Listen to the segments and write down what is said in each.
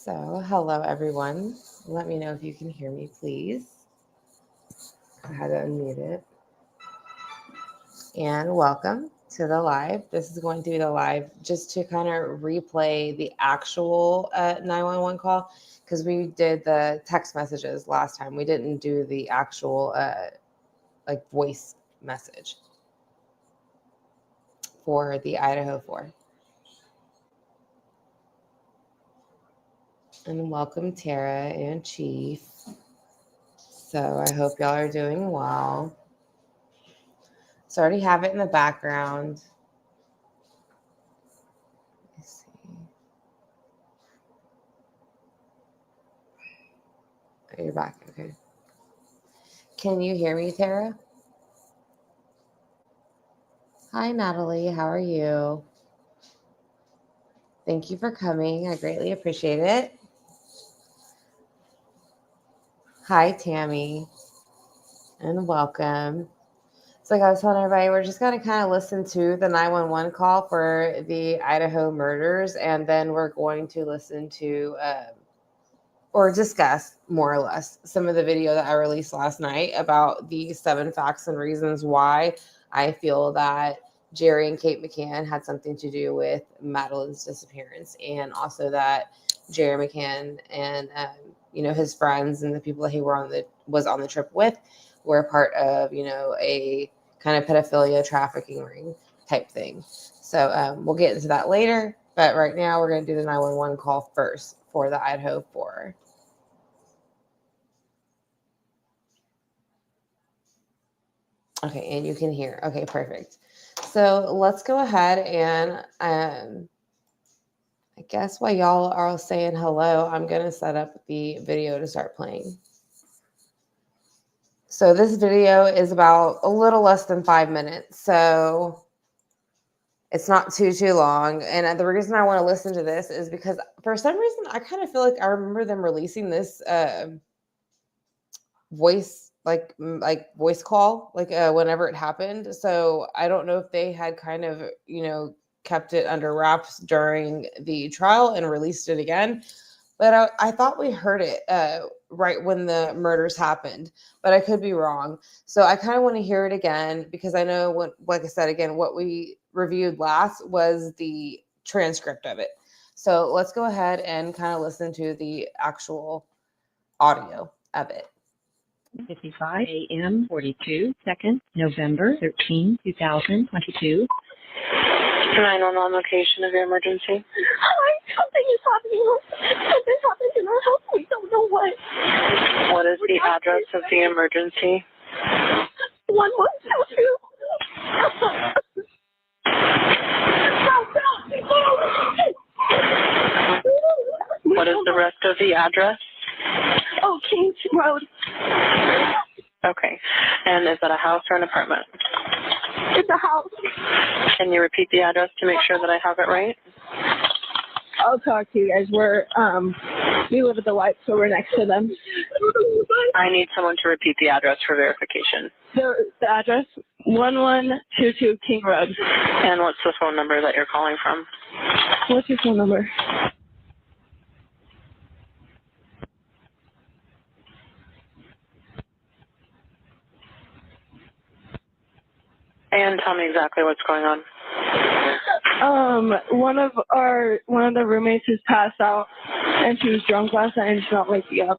So, hello everyone. Let me know if you can hear me, please. I had to unmute it. And welcome to the live. This is going to be the live just to kind of replay the actual 911 call because we did the text messages last time. We didn't do the actual voice message for the Idaho 4. And welcome Tara and Chief. So I hope y'all are doing well. So I already have it in the background. Let's see. Oh, you're back. Okay. Can you hear me, Tara? Hi, Natalie. How are you? Thank you for coming. I greatly appreciate it. Hi, Tammy, and welcome. So like I was telling everybody, we're just going to kind of listen to the 911 call for the Idaho murders, and then we're going to listen to or discuss more or less some of the video that I released last night about the 7 facts and reasons why I feel that Jerry and Kate McCann had something to do with Madeline's disappearance, and also that Jerry McCann and his friends and the people that he was on the trip with were part of a kind of pedophilia trafficking ring type thing. So we'll get into that later, but right now we're going to do the 911 call first for the Idaho 4. Okay, and you can hear. Okay, perfect. So let's go ahead and I guess while y'all are saying hello, I'm going to set up the video to start playing. So this video is about a little less than 5 minutes, so it's not too long. And the reason I want to listen to this is because for some reason I kind of feel like I remember them releasing this voice voice call whenever it happened. So I don't know if they had kind of kept it under wraps during the trial and released it again, but I thought we heard it right when the murders happened, but I could be wrong. So I kind of want to hear it again because I know like I said again, what we reviewed last was the transcript of it. So let's go ahead and kind of listen to the actual audio of it. 55 a.m. 42 seconds, November 13, 2022. 911 location of your emergency. Hi, something is happening. Something happened in our house. We don't know what. What is the address of the emergency? 1122. What is the rest of the address? Oh, Kings Road. Okay. And is that a house or an apartment? It's a house. Can you repeat the address to make sure that I have it right? I'll talk to you guys. We live at the light, so we're next to them. I need someone to repeat the address for verification. The address, 1122 King Road. And what's the phone number that you're calling from? What's your phone number? And tell me exactly what's going on. One of the roommates is passed out, and she was drunk last night and she's not waking up.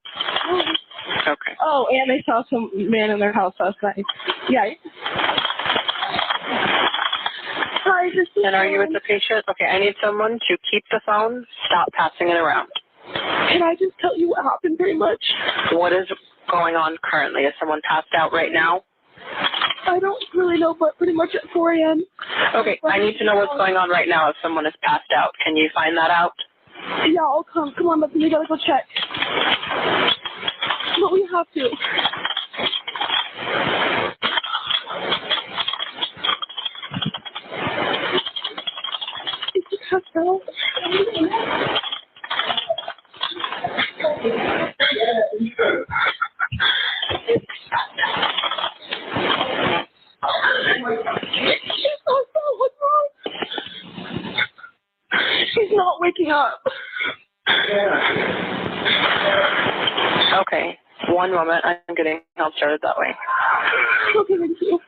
Okay. Oh, and they saw some man in their house last night. Yeah. Hi, and are you with the patient? Okay, I need someone to keep the phone, stop passing it around. Can I just tell you what happened pretty much? What is going on currently? Is someone passed out right now? I don't really know, but pretty much at 4 a.m. Okay, I need to know what's going on right now if someone is passed out. Can you find that out? Yeah, I'll come. Come on, but we gotta go check. But we have to. Is it passed out? What's wrong? She's not waking up. Okay, one moment. I'm getting help started that way. Okay, thank you.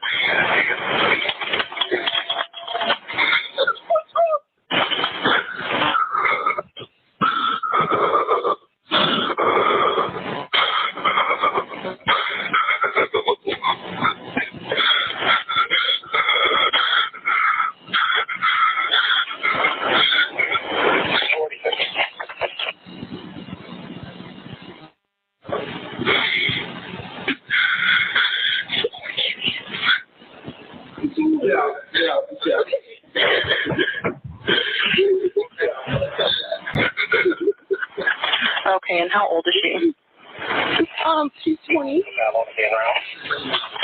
Okay, and how old is she? She's 20.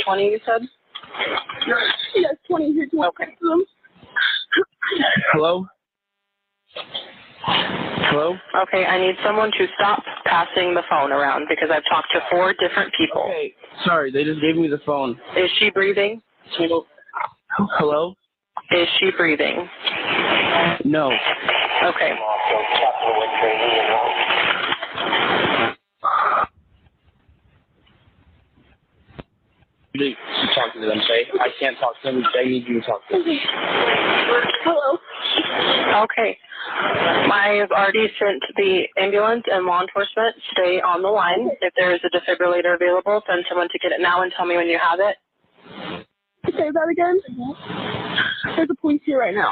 20, you said? Yes, 20 here to Okay. them. Hello? Hello? Okay, I need someone to stop passing the phone around because I've talked to 4 different people. Okay, sorry, they just gave me the phone. Is she breathing? Hello? Is she breathing? No. Okay. You talk to them, say. I can't talk to them. They need you to talk to them. Hello. Okay. I've already sent the ambulance and law enforcement. Stay on the line. If there is a defibrillator available, send someone to get it now and tell me when you have it. Say that again. There's a police here right now.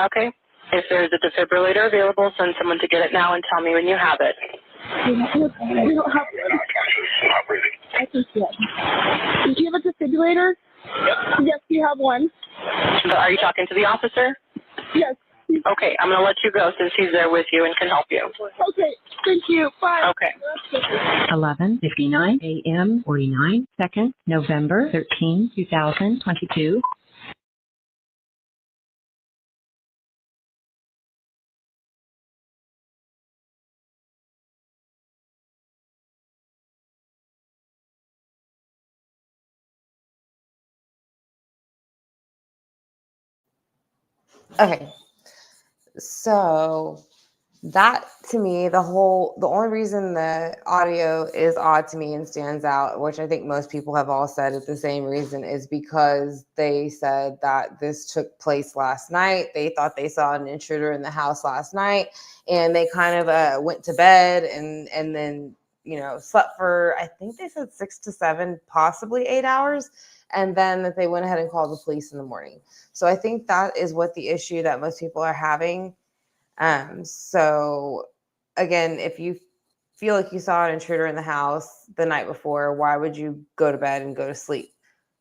Okay. If there is a defibrillator available, send someone to get it now and tell me when you have it. We don't have one. I think yes. Do you have a defibrillator? Yes, we have one. But are you talking to the officer? Yes. Okay, I'm going to let you go since he's there with you and can help you. Okay, thank you. Bye. Okay. 11:59 a.m. 49 seconds, November 13, 2022. Okay. So that to me, the only reason the audio is odd to me and stands out, which I think most people have all said it the same reason, is because they said that this took place last night. They thought they saw an intruder in the house last night, and they kind of went to bed and then slept for, I think they said 6 to 7, possibly 8 hours, and then that they went ahead and called the police in the morning. So I think that is what the issue that most people are having. So again, if you feel like you saw an intruder in the house the night before, why would you go to bed and go to sleep?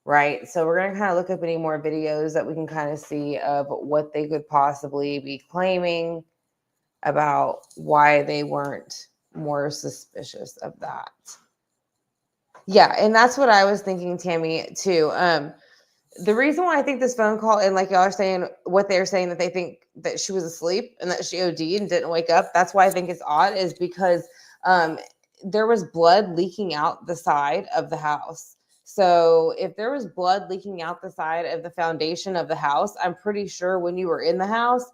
Right. So we're going to kind of look up any more videos that we can kind of see of what they could possibly be claiming about why they weren't more suspicious of that. Yeah. And that's what I was thinking, Tammy, too. The reason why I think this phone call, and like y'all are saying, what they're saying, that they think that she was asleep and that she OD'd and didn't wake up, that's why I think it's odd, is because there was blood leaking out the side of the house. So if there was blood leaking out the side of the foundation of the house, I'm pretty sure when you were in the house,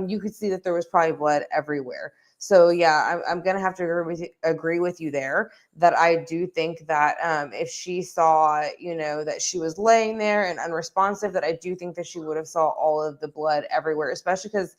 you could see that there was probably blood everywhere. So yeah, I'm gonna have to agree with you there, that I do think that if she saw, that she was laying there and unresponsive, that I do think that she would have saw all of the blood everywhere, especially because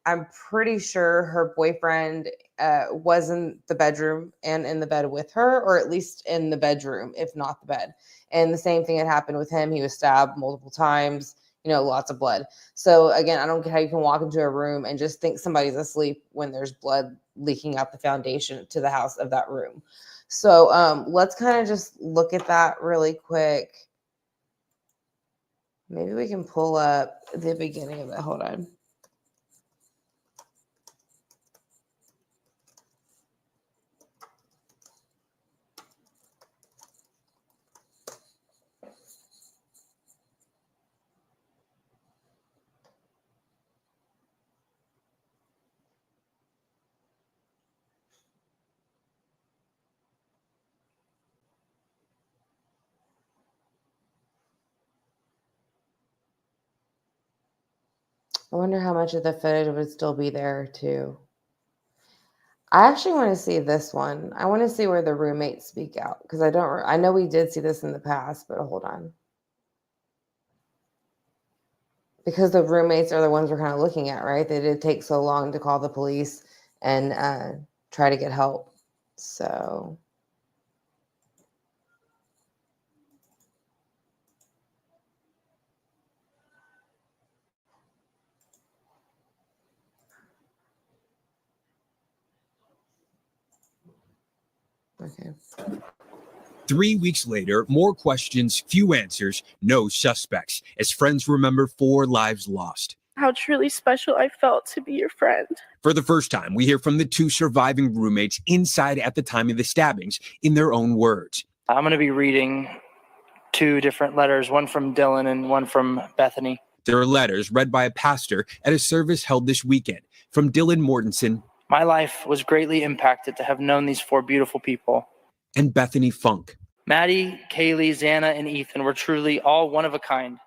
I'm pretty sure her boyfriend was in the bedroom and in the bed with her, or at least in the bedroom, if not the bed. And the same thing had happened with him. He was stabbed multiple times, lots of blood. So again, I don't get how you can walk into a room and just think somebody's asleep when there's blood leaking out the foundation to the house of that room. So let's kind of just look at that really quick. Maybe we can pull up the beginning of it. Hold on. I wonder how much of the footage would still be there too. I actually want to see this one. I want to see where the roommates speak out because I know we did see this in the past, but hold on. Because the roommates are the ones we're kind of looking at, right? They did take so long to call the police and try to get help. So. Okay. 3 weeks later, more questions, few answers, no suspects, as friends remember 4 lives lost. How truly special I felt to be your friend. For the first time, we hear from the 2 surviving roommates inside at the time of the stabbings in their own words. I'm going to be reading 2 different letters, one from Dylan and one from Bethany. There are letters read by a pastor at a service held this weekend. From Dylan Mortensen. My life was greatly impacted to have known these 4 beautiful people. And Bethany Funk. Maddie, Kaylee, Xana, and Ethan were truly all one of a kind.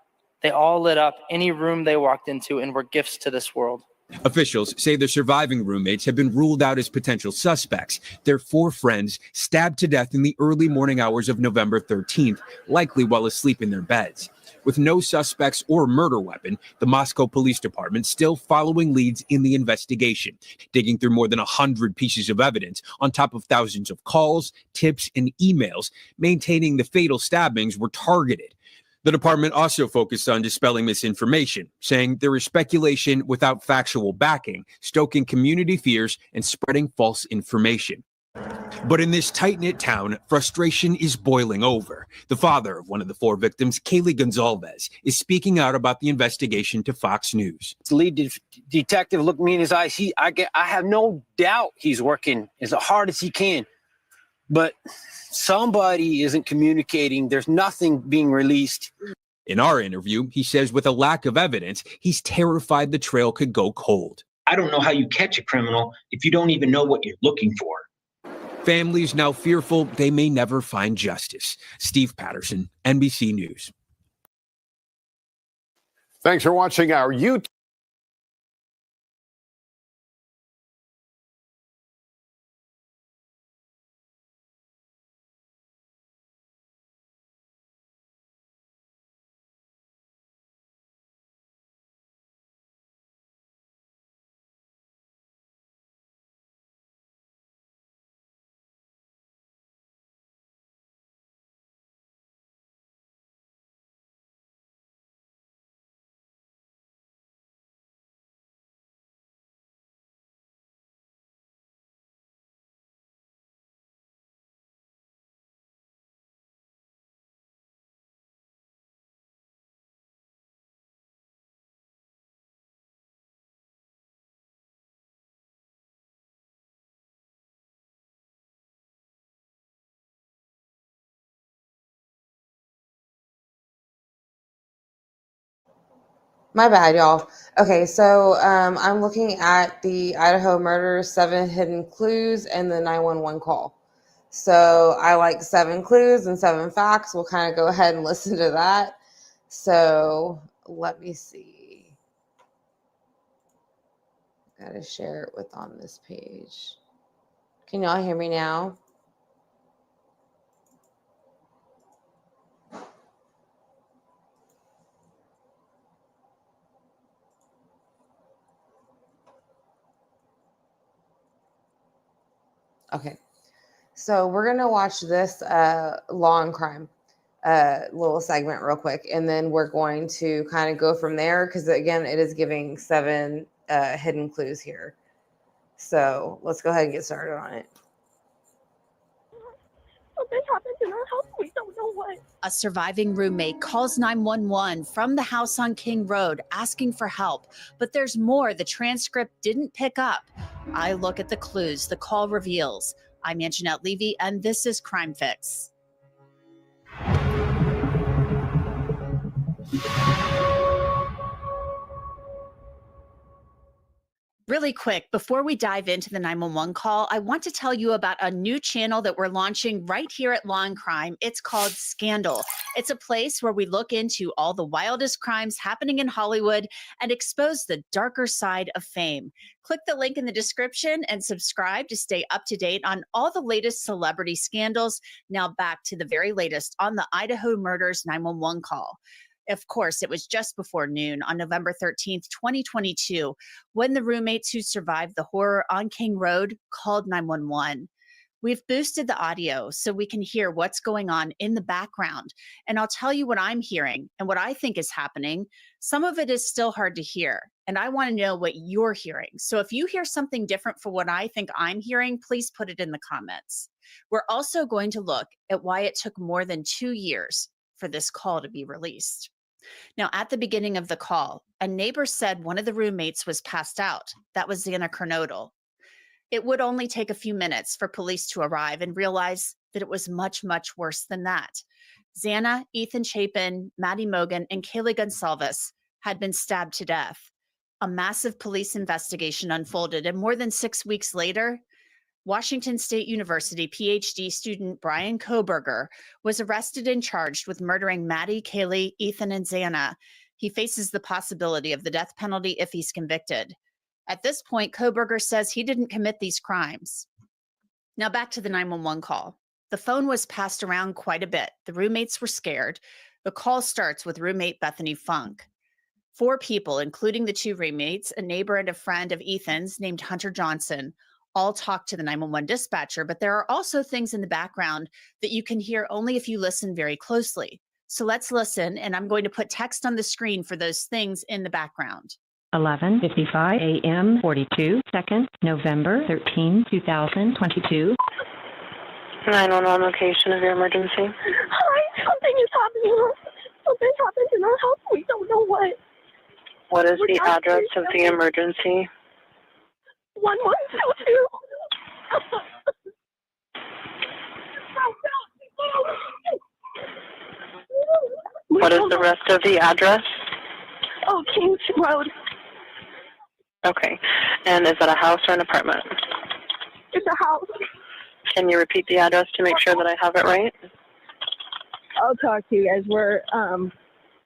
They all lit up any room they walked into and were gifts to this world. Officials say the surviving roommates have been ruled out as potential suspects. Their 4 friends stabbed to death in the early morning hours of November 13th, likely while asleep in their beds. With no suspects or murder weapon, the Moscow Police Department still following leads in the investigation, digging through more than 100 pieces of evidence on top of thousands of calls, tips, and emails, maintaining the fatal stabbings were targeted. The department also focused on dispelling misinformation, saying there is speculation without factual backing, stoking community fears and spreading false information. But in this tight-knit town, frustration is boiling over. The father of one of the 4 victims, Kaylee Gonzalez, is speaking out about the investigation to Fox News. The lead detective looked me in his eyes. I have no doubt he's working as hard as he can. But somebody isn't communicating. There's nothing being released. In our interview, he says with a lack of evidence, he's terrified the trail could go cold. I don't know how you catch a criminal if you don't even know what you're looking for. Families now fearful they may never find justice. Steve Patterson, NBC News. Thanks for watching our YouTube. My bad, y'all. Okay, so I'm looking at the Idaho murders, 7 hidden clues, and the 911 call. So I like 7 clues and 7 facts. We'll kind of go ahead and listen to that. So let me see. Got to share it with on this page. Can y'all hear me now? Okay, so we're going to watch this law and crime little segment real quick, and then we're going to kind of go from there because, again, it is giving 7 hidden clues here. So let's go ahead and get started on it. Something happened in our house. We don't know what. A surviving roommate calls 911 from the house on King Road asking for help, but there's more the transcript didn't pick up. I look at the clues the call reveals. I'm Anjanette Levy, and this is Crime Fix. Really quick, before we dive into the 911 call, I want to tell you about a new channel that we're launching right here at Law and Crime. It's called Scandal. It's a place where we look into all the wildest crimes happening in Hollywood and expose the darker side of fame. Click the link in the description and subscribe to stay up to date on all the latest celebrity scandals. Now back to the very latest on the Idaho murders 911 call. Of course, it was just before noon on November 13th, 2022, when the roommates who survived the horror on King Road called 911. We've boosted the audio so we can hear what's going on in the background. And I'll tell you what I'm hearing and what I think is happening. Some of it is still hard to hear, and I want to know what you're hearing. So if you hear something different from what I think I'm hearing, please put it in the comments. We're also going to look at why it took more than 2 years for this call to be released. Now, at the beginning of the call, a neighbor said one of the roommates was passed out. That was Xana Kernodle. It would only take a few minutes for police to arrive and realize that it was much, much worse than that. Xana, Ethan Chapin, Maddie Mogan, and Kaylee Gonsalves had been stabbed to death. A massive police investigation unfolded, and more than 6 weeks later, Washington State University PhD student Brian Kohberger was arrested and charged with murdering Maddie, Kaylee, Ethan, and Xana. He faces the possibility of the death penalty if he's convicted. At this point, Kohberger says he didn't commit these crimes. Now back to the 911 call. The phone was passed around quite a bit. The roommates were scared. The call starts with roommate Bethany Funk. 4 people, including the 2 roommates, a neighbor and a friend of Ethan's named Hunter Johnson, all talk to the 911 dispatcher, but there are also things in the background that you can hear only if you listen very closely. So let's listen, and I'm going to put text on the screen for those things in the background. 11:55 a.m. 42 seconds, November 13, 2022. 911 location of your emergency. Hi, something is happening. Something's happened in our house. We don't know what. What is the address of the emergency? 1122. What is the rest of the address? Oh, Kings Road. Okay. And is that a house or an apartment? It's a house. Can you repeat the address to make sure that I have it right? I'll talk to you guys.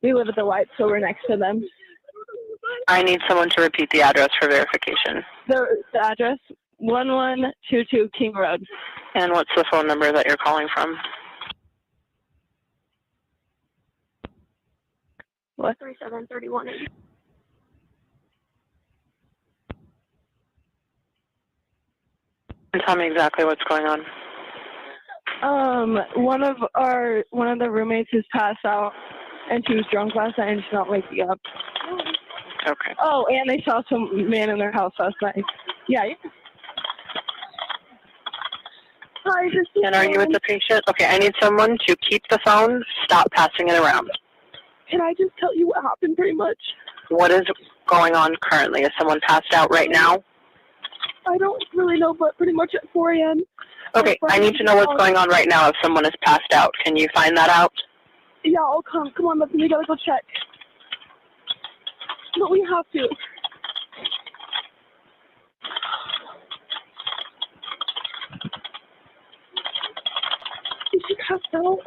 We live at the White, so we're next to them. I need someone to repeat the address for verification. The address, 1122 King Road. And what's the phone number that you're calling from? What? 3731. And tell me exactly what's going on. One of the roommates is passed out, and she was drunk last night and she's not waking up. Okay. Oh, and they saw some man in their house last night. Yeah. Hi, and are you with the patient? Okay, I need someone to keep the phone, stop passing it around. Can I just tell you what happened pretty much? What is going on currently? Is someone passed out right now? I don't really know, but pretty much at 4 a.m. Okay, I need to know what's going on right now if someone is passed out. Can you find that out? Yeah, I'll come. Come on, we gotta go check. But we have to. Is she passed out?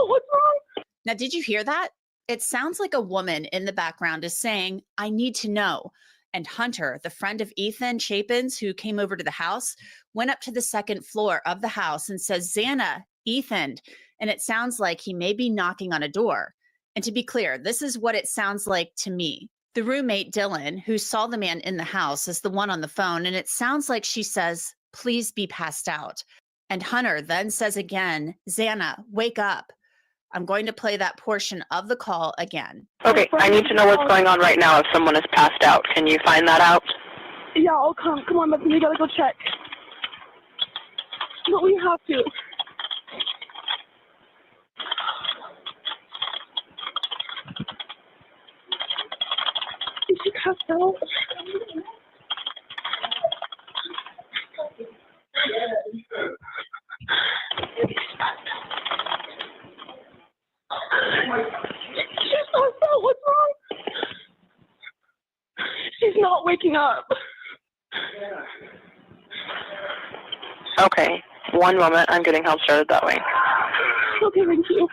What's wrong? Now, did you hear that? It sounds like a woman in the background is saying, I need to know. And Hunter, the friend of Ethan Chapin's who came over to the house, went up to the second floor of the house and says, Xana, Ethan. And it sounds like he may be knocking on a door. And to be clear, this is what it sounds like to me. The roommate, Dylan, who saw the man in the house, is the one on the phone. And it sounds like she says, please be passed out. And Hunter then says again, Xana, wake up. I'm going to play that portion of the call again. Okay, I need to know what's going on right now if someone is passed out. Can you find that out? Yeah, I'll come. Come on, we gotta go check. But we have to. Is she passed out? He's not waking up. Okay, one moment. I'm getting help started that way. Okay, thank you.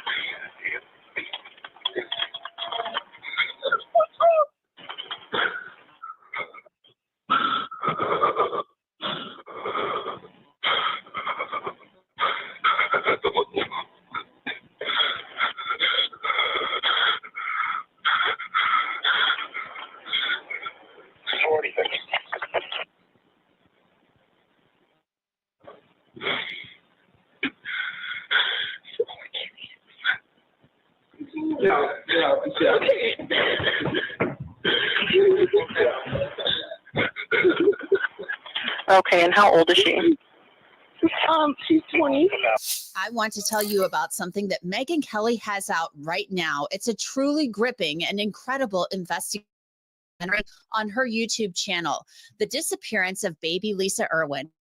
Okay, and how old is she? She's 20. I want to tell you about something that Megyn Kelly has out right now. It's a truly gripping and incredible investigation on her YouTube channel. The disappearance of baby Lisa Irwin.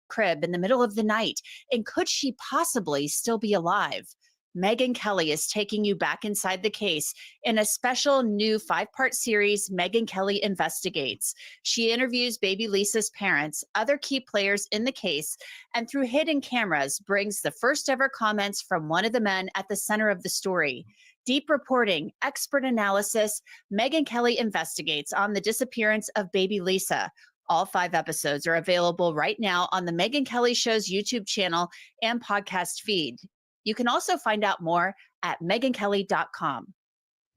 Crib in the middle of the night. And could she possibly still be alive? Megyn Kelly is taking you back inside the case in a special new 5-part series, Megyn Kelly Investigates. She interviews baby Lisa's parents, other key players in the case, and through hidden cameras brings the first ever comments from one of the men at the center of the story. Deep reporting, expert analysis, Megyn Kelly Investigates on the disappearance of baby Lisa. All 5 episodes are available right now on the Megyn Kelly Show's YouTube channel and podcast feed. You can also find out more at megynkelly.com.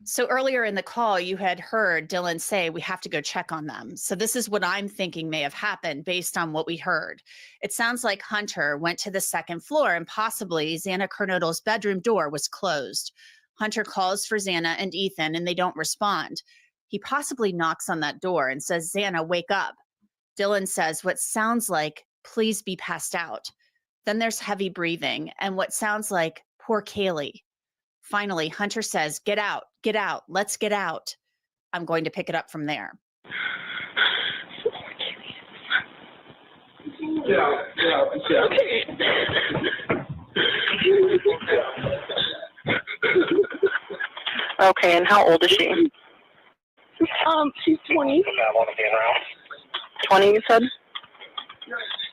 So earlier in the call, you had heard Dylan say, we have to go check on them. So this is what I'm thinking may have happened based on what we heard. It sounds like Hunter went to the 2nd floor and possibly Xana Kernodle's bedroom door was closed. Hunter calls for Xana and Ethan and they don't respond. He possibly knocks on that door and says, Xana, wake up. Dylan says what sounds like, please be passed out. Then there's heavy breathing and what sounds like, poor Kaylee. Finally, Hunter says, get out, let's get out. I'm going to pick it up from there. Okay. Okay, and how old is she? She's 20. 20, you said?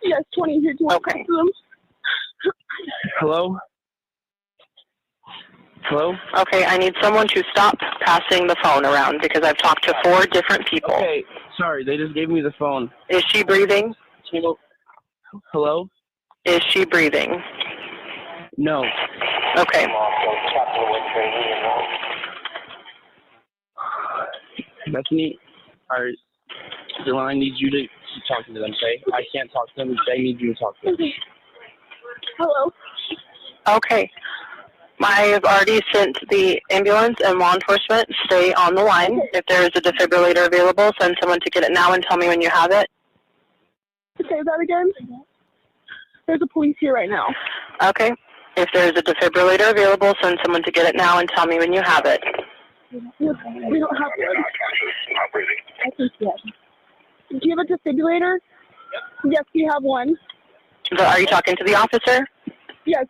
Yes, 20. Here, do you want to talk to them? Hello? Hello? Okay, I need someone to stop passing the phone around because I've talked to 4 different people. Okay, sorry, they just gave me the phone. Is she breathing? Hello? Is she breathing? No. Okay. Bethany, Dylan, I need you to keep talking to them, okay? I can't talk to them. They need you to talk to them. Hello. Okay. I've already sent the ambulance and law enforcement. Stay on the line. If there is a defibrillator available, send someone to get it now and tell me when you have it. Say that again? There's a police here right now. Okay. If there is a defibrillator available, send someone to get it now and tell me when you have it. We don't have one. I think yes. Do you have a defibrillator? Yes, we have one. Are you talking to the officer? Yes.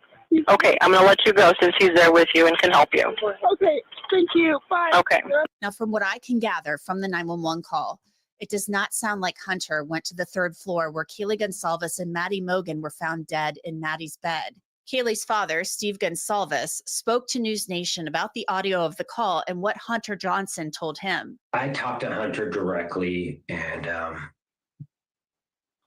Okay, I'm going to let you go since he's there with you and can help you. Okay, thank you. Bye. Okay. Now, from what I can gather from the 911 call, it does not sound like Hunter went to the 3rd floor where Kaylee Gonsalves and Maddie Mogan were found dead in Maddie's bed. Kaylee's father, Steve Gonsalves, spoke to News Nation about the audio of the call and what Hunter Johnson told him. I talked to Hunter directly, and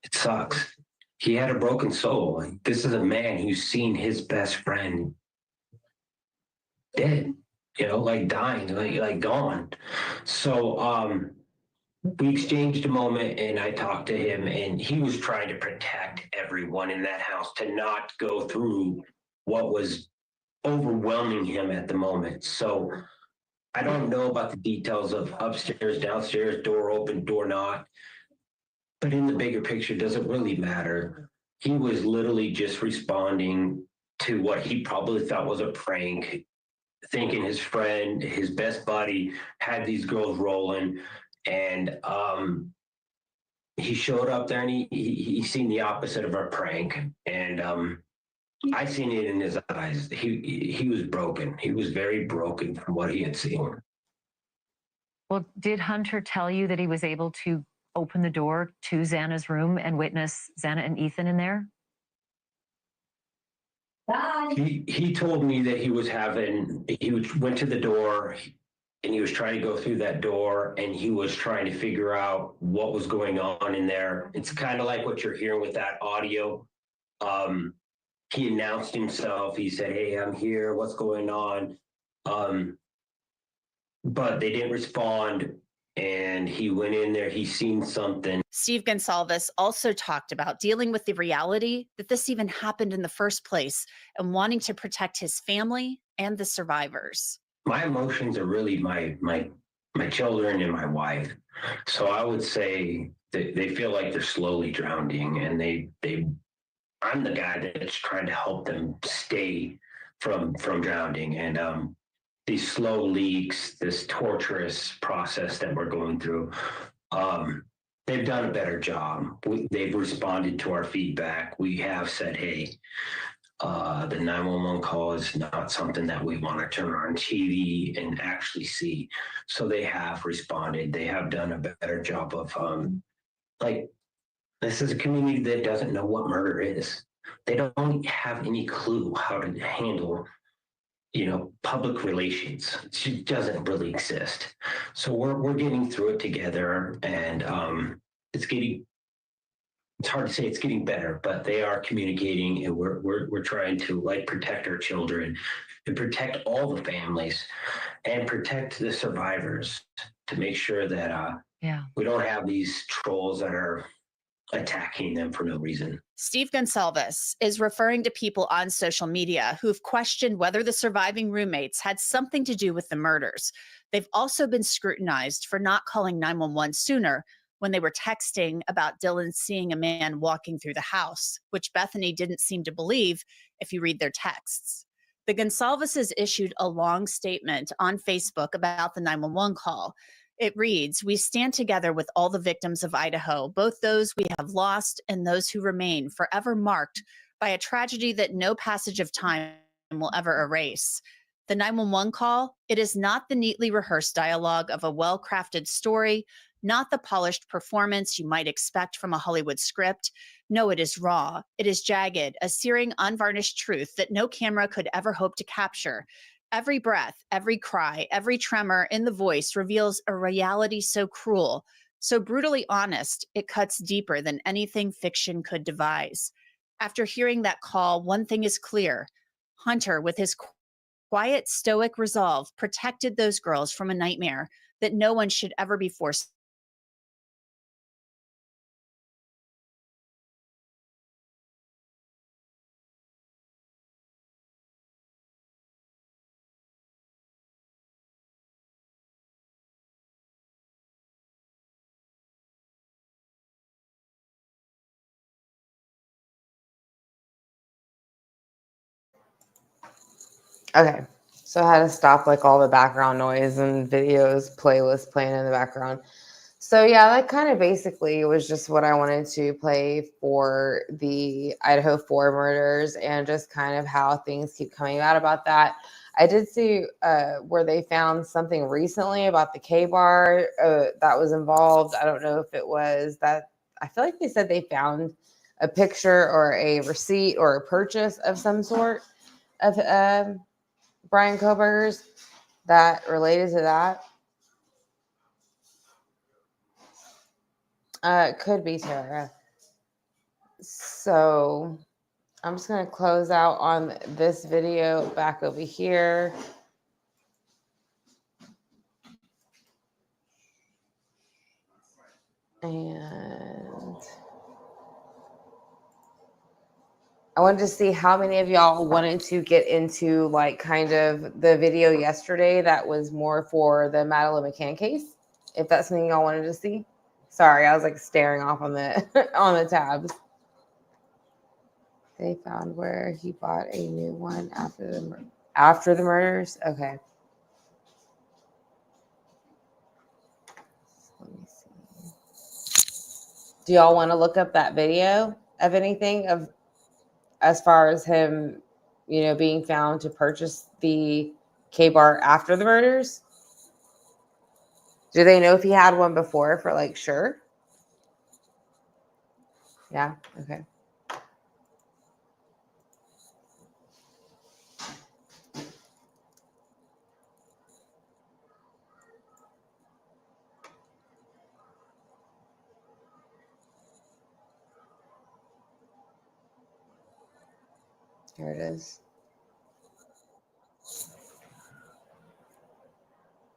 it sucks. He had a broken soul. This is a man who's seen his best friend dead, like dying, like gone. So we exchanged a moment and I talked to him, and he was trying to protect everyone in that house to not go through what was overwhelming him at the moment. So I don't know about the details of upstairs, downstairs, door open, door not. But in the bigger picture, does it really matter? He was literally just responding to what he probably thought was a prank, thinking his friend, his best buddy, had these girls rolling. And he showed up there and he seen the opposite of a prank. And I seen it in his eyes. He was broken. He was very broken from what he had seen. Well, did Hunter tell you that he was able to open the door to Xana's room and witness Xana and Ethan in there? He told me that went to the door and he was trying to go through that door and he was trying to figure out what was going on in there. It's kind of like what you're hearing with that audio. He announced himself. He said, "Hey, I'm here. What's going on?" But they didn't respond. And he went in there. He seen something. Steve Gonsalves also talked about dealing with the reality that this even happened in the first place and wanting to protect his family and the survivors. My emotions are really my children and my wife. So I would say that they feel like they're slowly drowning, and I'm the guy that's trying to help them stay from drowning. And these slow leaks, this torturous process that we're going through, they've done a better job. They've responded to our feedback. We have said, hey, the 911 call is not something that we want to turn on TV and actually see. So they have responded. They have done a better job of, this is a community that doesn't know what murder is. They don't have any clue how to handle, public relations. It doesn't really exist. So we're getting through it together, and it's hard to say it's getting better, but they are communicating, and we're trying to protect our children and protect all the families and protect the survivors to make sure that we don't have these trolls that are attacking them for no reason. Steve Gonsalves is referring to people on social media who've questioned whether the surviving roommates had something to do with the murders. They've also been scrutinized for not calling 911 sooner when they were texting about Dylan seeing a man walking through the house, which Bethany didn't seem to believe if you read their texts. The Gonsalveses issued a long statement on Facebook about the 911 call. It reads, "We stand together with all the victims of Idaho, both those we have lost and those who remain, forever marked by a tragedy that no passage of time will ever erase. The 911 call, it is not the neatly rehearsed dialogue of a well-crafted story, not the polished performance you might expect from a Hollywood script. No, it is raw. It is jagged, a searing, unvarnished truth that no camera could ever hope to capture. Every breath, every cry, every tremor in the voice reveals a reality so cruel, so brutally honest, it cuts deeper than anything fiction could devise." After hearing that call, one thing is clear. Hunter, with his quiet, stoic resolve, protected those girls from a nightmare that no one should ever be forced. Okay, so I had to stop all the background noise and videos playlist playing in the background. So yeah, that kind of basically was just what I wanted to play for the Idaho 4 murders and just kind of how things keep coming out about that. I did see where they found something recently about the K-bar that was involved. I don't know if it was that. I feel like they said they found a picture or a receipt or a purchase of some sort of Brian Koberger's that related to that. It could be Tara. So I'm just going to close out on this video back over here. And I wanted to see how many of y'all wanted to get into kind of the video yesterday that was more for the Madeline McCann case. If that's something y'all wanted to see. Sorry, I was staring off on the on the tabs. They found where he bought a new one after the murders. Okay. Let me see. Do y'all want to look up that video of anything of as far as him, being found to purchase the K-bar after the murders? Do they know if he had one before for like sure? Yeah, okay. Here it is.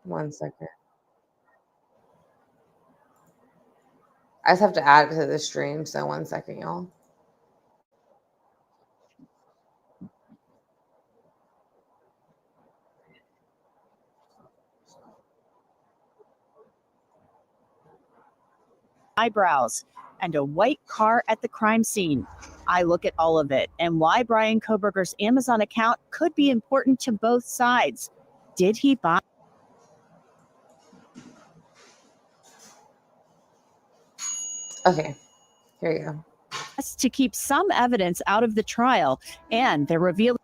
1 second. I just have to add it to the stream, so 1 second, y'all. Eyebrows and a white car at the crime scene. I look at all of it and why Brian Koberger's Amazon account could be important to both sides. Did he buy? Okay, here you go. To keep some evidence out of the trial, and they're revealing.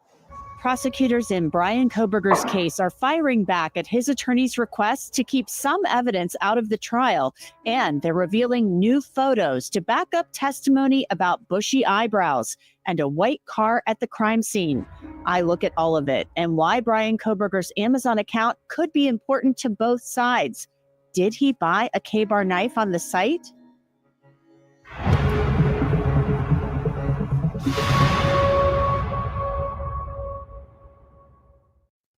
Prosecutors in Brian Koberger's case are firing back at his attorney's request to keep some evidence out of the trial, and they're revealing new photos to back up testimony about bushy eyebrows and a white car at the crime scene. I look at all of it and why Brian Koberger's Amazon account could be important to both sides. Did he buy a K-bar knife on the site?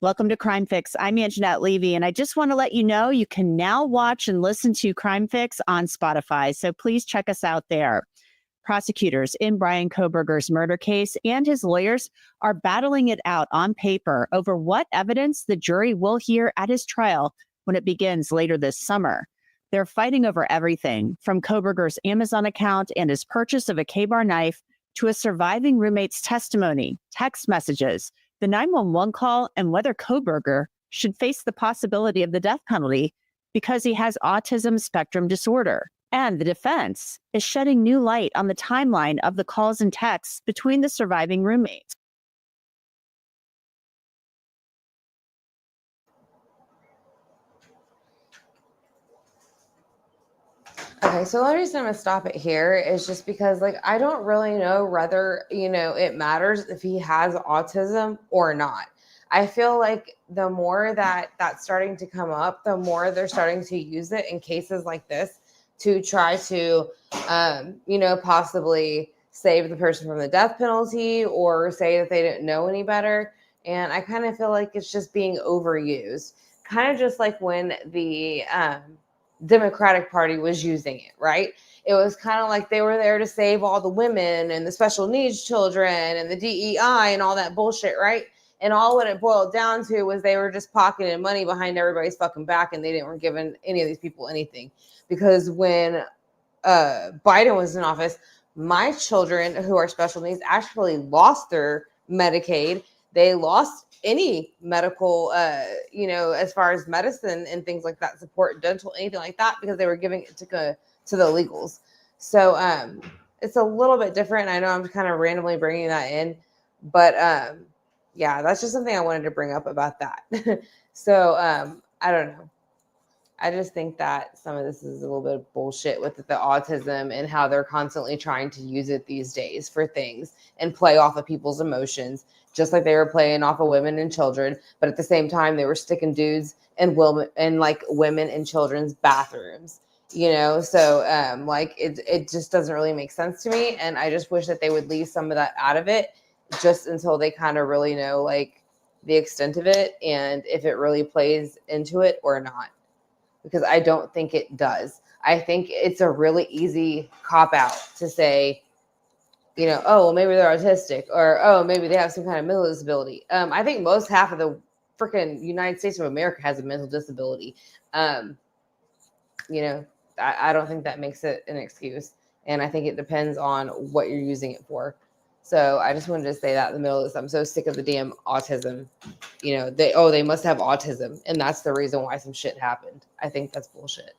Welcome to Crime Fix. I'm Anjanette Levy, and I just want to let you know you can now watch and listen to Crime Fix on Spotify, so please check us out there. Prosecutors in Brian Koberger's murder case and his lawyers are battling it out on paper over what evidence the jury will hear at his trial when it begins later this summer. They're fighting over everything from Koberger's Amazon account and his purchase of a K-bar knife to a surviving roommate's testimony, text messages, the 911 call, and whether Koberger should face the possibility of the death penalty because he has autism spectrum disorder. And the defense is shedding new light on the timeline of the calls and texts between the surviving roommates. Okay, so the only reason I'm gonna stop it here is just because, like, I don't really know whether, it matters if he has autism or not. I feel like the more that that's starting to come up, the more they're starting to use it in cases like this to try to, possibly save the person from the death penalty or say that they didn't know any better. And I kind of feel like it's just being overused, kind of just like when the Democratic Party was using it, right? It was kind of like they were there to save all the women and the special needs children and the DEI and all that bullshit, right? And all what it boiled down to was they were just pocketing money behind everybody's fucking back, and they weren't giving any of these people anything. Because when Biden was in office, my children who are special needs actually lost their Medicaid. They lost any medical, as far as medicine and things like that, support, dental, anything like that, because they were giving it to the illegals. So it's a little bit different. I know I'm kind of randomly bringing that in, but yeah, that's just something I wanted to bring up about that. So I don't know. I just think that some of this is a little bit of bullshit with the autism and how they're constantly trying to use it these days for things and play off of people's emotions, just like they were playing off of women and children. But at the same time, they were sticking dudes and women in children's bathrooms, So it just doesn't really make sense to me. And I just wish that they would leave some of that out of it just until they kind of really know the extent of it and if it really plays into it or not. Because I don't think it does. I think it's a really easy cop out to say, oh, well, maybe they're autistic, or, oh, maybe they have some kind of mental disability. I think half of the freaking United States of America has a mental disability. I don't think that makes it an excuse. And I think it depends on what you're using it for. So I just wanted to say that in the middle of this. I'm so sick of the damn autism. They must have autism, and that's the reason why some shit happened. I think that's bullshit.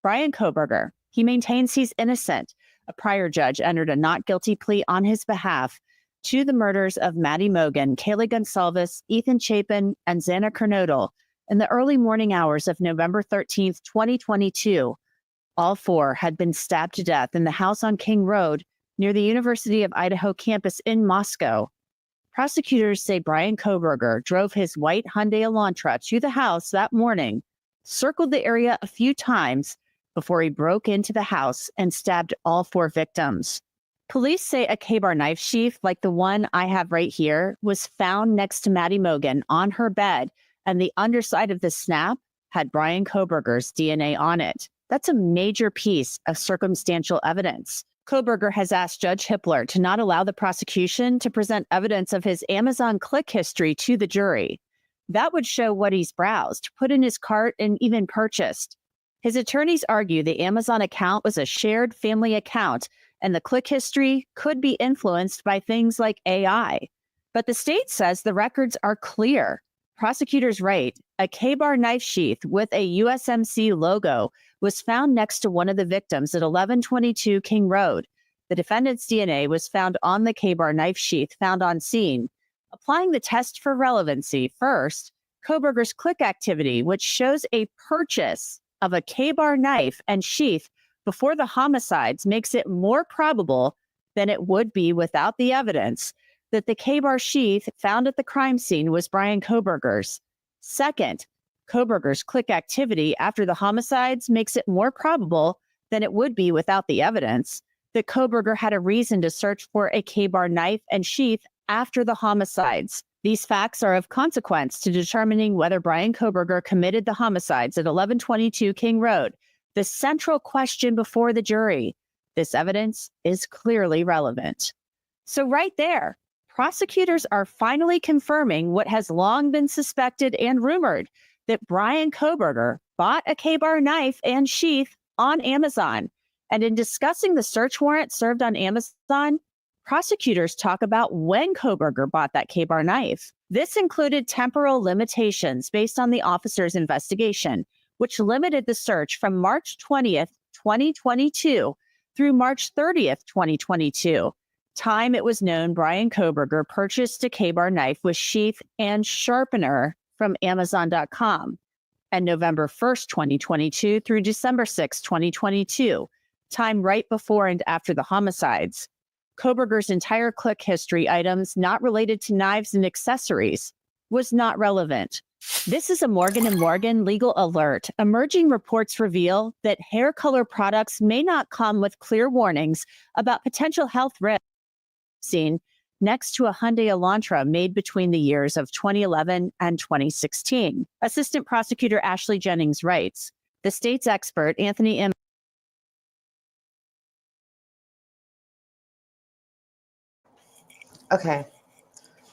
Brian Koberger, he maintains he's innocent. A prior judge entered a not guilty plea on his behalf. to the murders of Maddie Mogen, Kaylee Gonsalves, Ethan Chapin, and Xana Kernodle in the early morning hours of November 13th, 2022. All four had been stabbed to death in the house on King Road near the University of Idaho campus in Moscow. Prosecutors say Brian Kohberger drove his white Hyundai Elantra to the house that morning, circled the area a few times before he broke into the house and stabbed all four victims. Police say a K-bar knife sheath like the one I have right here was found next to Maddie Mogen on her bed, and the underside of the snap had Brian Kohberger's DNA on it. That's a major piece of circumstantial evidence. Kohberger has asked Judge Hippler to not allow the prosecution to present evidence of his Amazon click history to the jury. That would show what he's browsed, put in his cart, and even purchased. His attorneys argue the Amazon account was a shared family account, and the click history could be influenced by things like AI. But the state says the records are clear. Prosecutors write, a K-bar knife sheath with a USMC logo was found next to one of the victims at 1122 King Road. The defendant's DNA was found on the K-bar knife sheath found on scene. Applying the test for relevancy, first, Kohberger's click activity, which shows a purchase of a K-bar knife and sheath before the homicides, makes it more probable than it would be without the evidence that the K-bar sheath found at the crime scene was Brian Kohberger's. Second, Kohberger's click activity after the homicides makes it more probable than it would be without the evidence that Kohberger had a reason to search for a K-bar knife and sheath after the homicides. These facts are of consequence to determining whether Brian Kohberger committed the homicides at 1122 King Road, the central question before the jury. This evidence is clearly relevant. So right there, prosecutors are finally confirming what has long been suspected and rumored, that Brian Kohberger bought a K-bar knife and sheath on Amazon. And in discussing the search warrant served on Amazon, prosecutors talk about when Kohberger bought that K-bar knife. This included temporal limitations based on the officer's investigation, which limited the search from March 20th, 2022 through March 30th, 2022. Time it was known Brian Kohberger purchased a K-bar knife with sheath and sharpener from Amazon.com, and November 1st, 2022 through December 6, 2022, time right before and after the homicides. Kohberger's entire click history, items not related to knives and accessories, was not relevant. This is a Morgan & Morgan legal alert. Emerging reports reveal that hair color products may not come with clear warnings about potential health risks seen next to a Hyundai Elantra made between the years of 2011 and 2016. Assistant Prosecutor Ashley Jennings writes, the state's expert, Anthony M. Okay.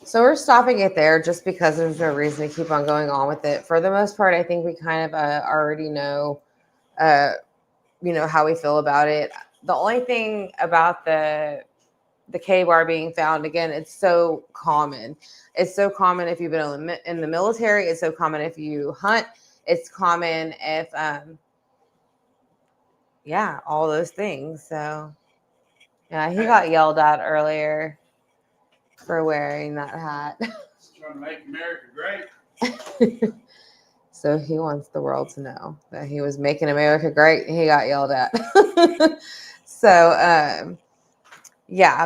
So we're stopping it there just because there's no reason to keep on going on with it. For the most part, I think we kind of already know, how we feel about it. The only thing about the K-bar being found, again, it's so common. It's so common if you've been in the military. It's so common if you hunt. It's common if, all those things. So, yeah, he got yelled at earlier for wearing that hat. Trying to make America great. So he wants the world to know that he was making America great. And he got yelled at. So,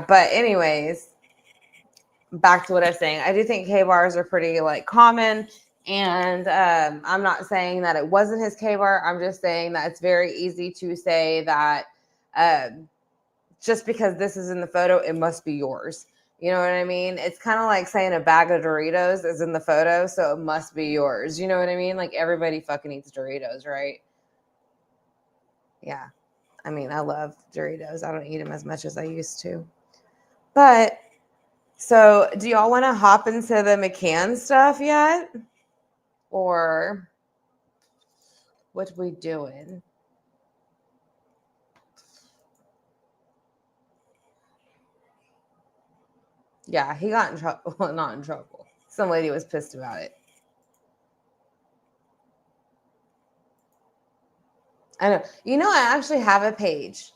but anyways, back to what I was saying. I do think K-bars are pretty common, and I'm not saying that it wasn't his K-bar. I'm just saying that it's very easy to say that just because this is in the photo, it must be yours. You know what I mean? It's kind of like saying a bag of Doritos is in the photo, so it must be yours. You know what I mean? Like everybody fucking eats Doritos, right? Yeah. I mean, I love Doritos. I don't eat them as much as I used to. But, so do y'all want to hop into the McCann's stuff yet? Or what we doing? Yeah, he got in trouble. Well, not in trouble. Some lady was pissed about it. I know. I actually have a page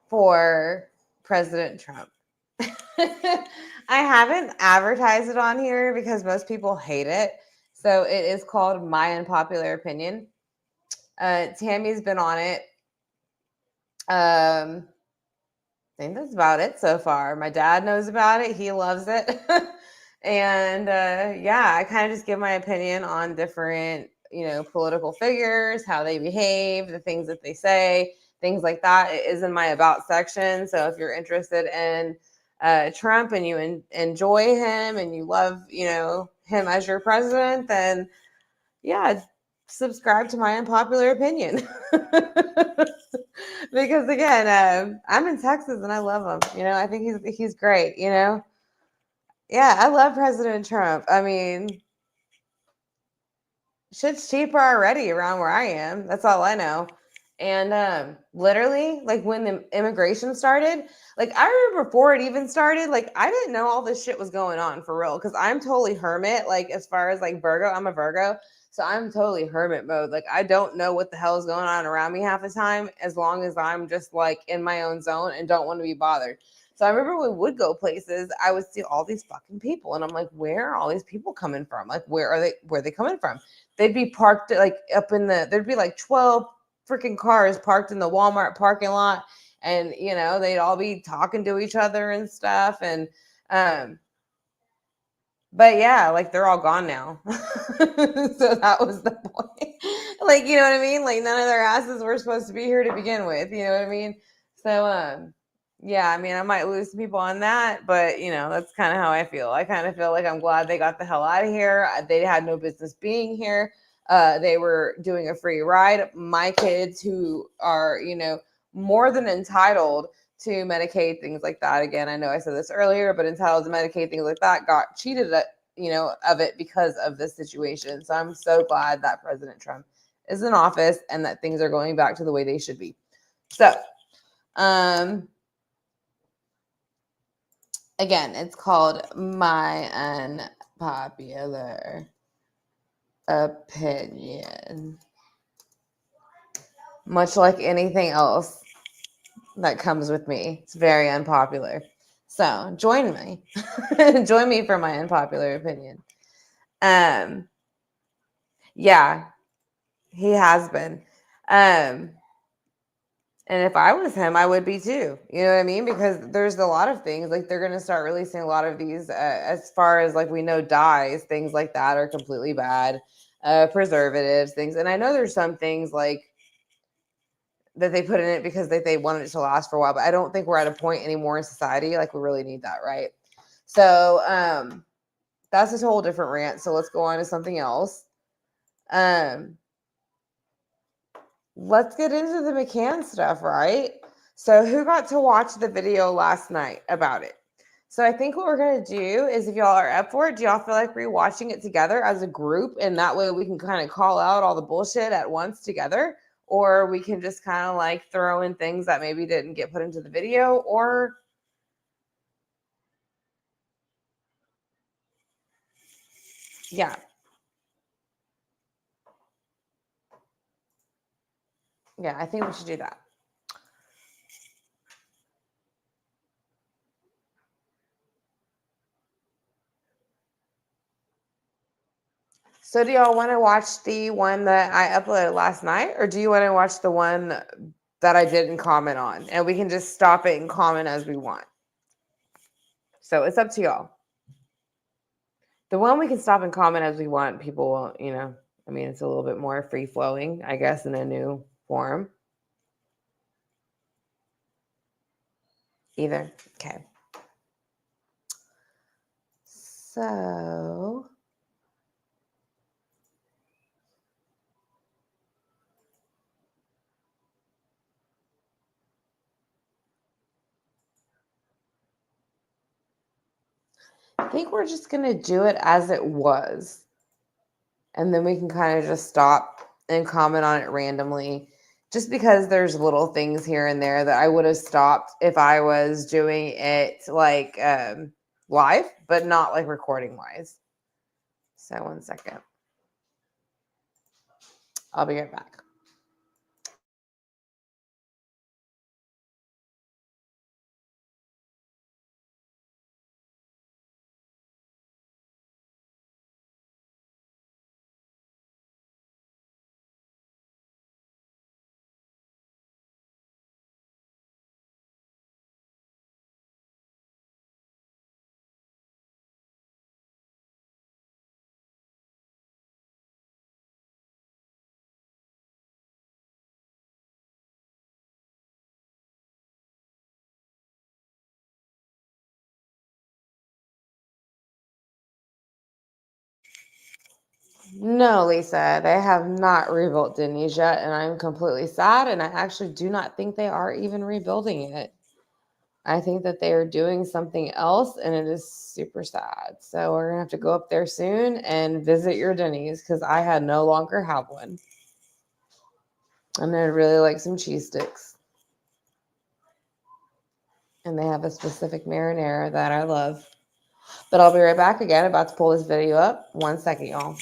for President Trump. I haven't advertised it on here because most people hate it. So it is called My Unpopular Opinion. Tammy's been on it. I think that's about it so far. My dad knows about it. He loves it. And yeah, I kind of just give my opinion on different, political figures, how they behave, the things that they say, things like that. It is in my about section. So if you're interested in Trump and you enjoy him and you love, him as your president, then yeah, subscribe to My Unpopular Opinion. Because again, I'm in Texas and I love him. I think he's great. Yeah, I love President Trump. I mean, shit's cheaper already around where I am. That's all I know. And literally, like when the immigration started, like I remember before it even started, like I didn't know all this shit was going on for real because I'm totally hermit. Like as far as like Virgo, I'm a Virgo, so I'm totally hermit mode. Like I don't know what the hell is going on around me half the time, as long as I'm just like in my own zone and don't want to be bothered. So I remember when we would go places, I would see all these fucking people, and I'm like, where are all these people coming from? Like, where are they? Where are they coming from? They'd be parked like up in there'd be like 12 freaking cars parked in the Walmart parking lot, and they'd all be talking to each other and stuff. And but yeah, like they're all gone now. So that was the point. Like, you know what I mean? Like none of their asses were supposed to be here to begin with. You know what I mean? So yeah, I mean I might lose some people on that, but that's kind of how I feel. I kind of feel like I'm glad they got the hell out of here. They had no business being here. They were doing a free ride. My kids, who are, more than entitled to Medicaid, things like that. Again, I know I said this earlier, but entitled to Medicaid, things like that, got cheated of it because of this situation. So I'm so glad that President Trump is in office and that things are going back to the way they should be. So, again, it's called My Unpopular Opinion. Much like anything else that comes with me, it's very unpopular. So join me. Join me for my unpopular opinion. Yeah, he has been. And if I was him, I would be too. You know what I mean? Because there's a lot of things, like they're going to start releasing a lot of these, as far as like we know, dyes, things like that are completely bad. Preservatives, things. And I know there's some things like that they put in it because they wanted it to last for a while, but I don't think we're at a point anymore in society like we really need that, right? So that's a whole different rant. So let's go on to something else. Let's get into the McCann stuff, right? So who got to watch the video last night about it? So I think what we're going to do is, if y'all are up for it, do y'all feel like rewatching it together as a group? And that way we can kind of call out all the bullshit at once together. Or we can just kind of like throw in things that maybe didn't get put into the video. Or yeah. Yeah, I think we should do that. So do y'all want to watch the one that I uploaded last night, or do you want to watch the one that I didn't comment on? And we can just stop it and comment as we want. So it's up to y'all. The one we can stop and comment as we want, people won't, I mean, it's a little bit more free flowing, I guess, in a new form. Either. Okay. So I think we're just going to do it as it was. And then we can kind of just stop and comment on it randomly, just because there's little things here and there that I would have stopped if I was doing it like live, but not like recording wise. So 1 second. I'll be right back. No, Lisa, they have not rebuilt Denny's yet, and I'm completely sad. And I actually do not think they are even rebuilding it. I think that they are doing something else, and it is super sad. So we're gonna have to go up there soon and visit your Denny's because I had no longer have one. And I'd really like some cheese sticks. And they have a specific marinara that I love. But I'll be right back again. About to pull this video up. 1 second, y'all.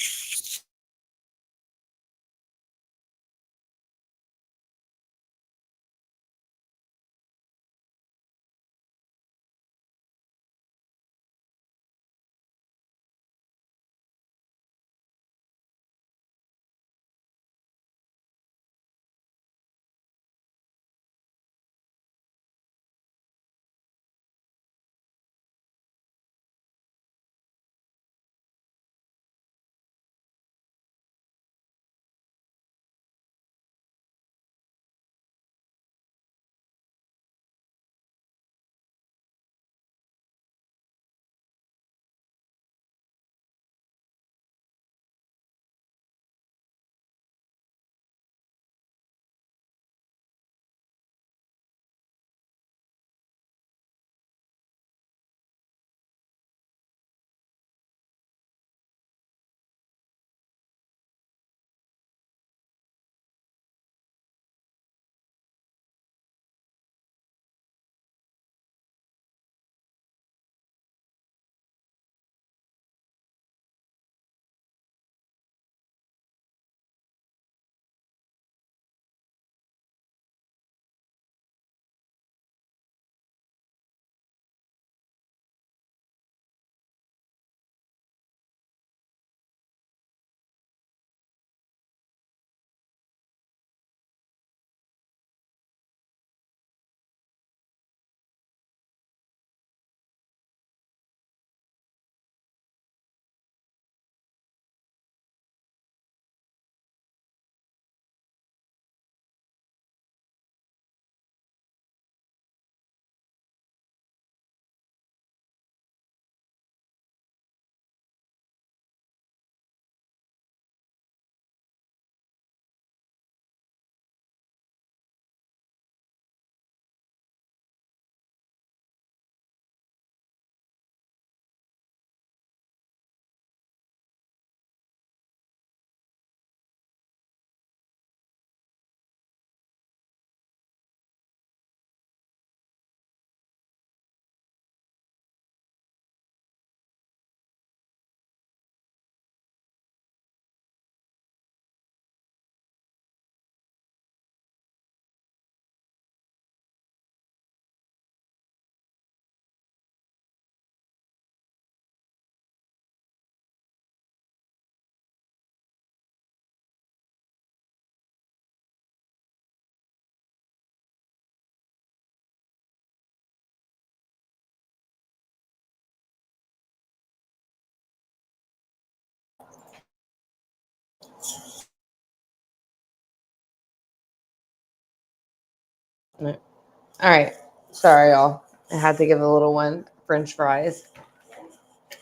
All right. Sorry, y'all. I had to give the little one French fries.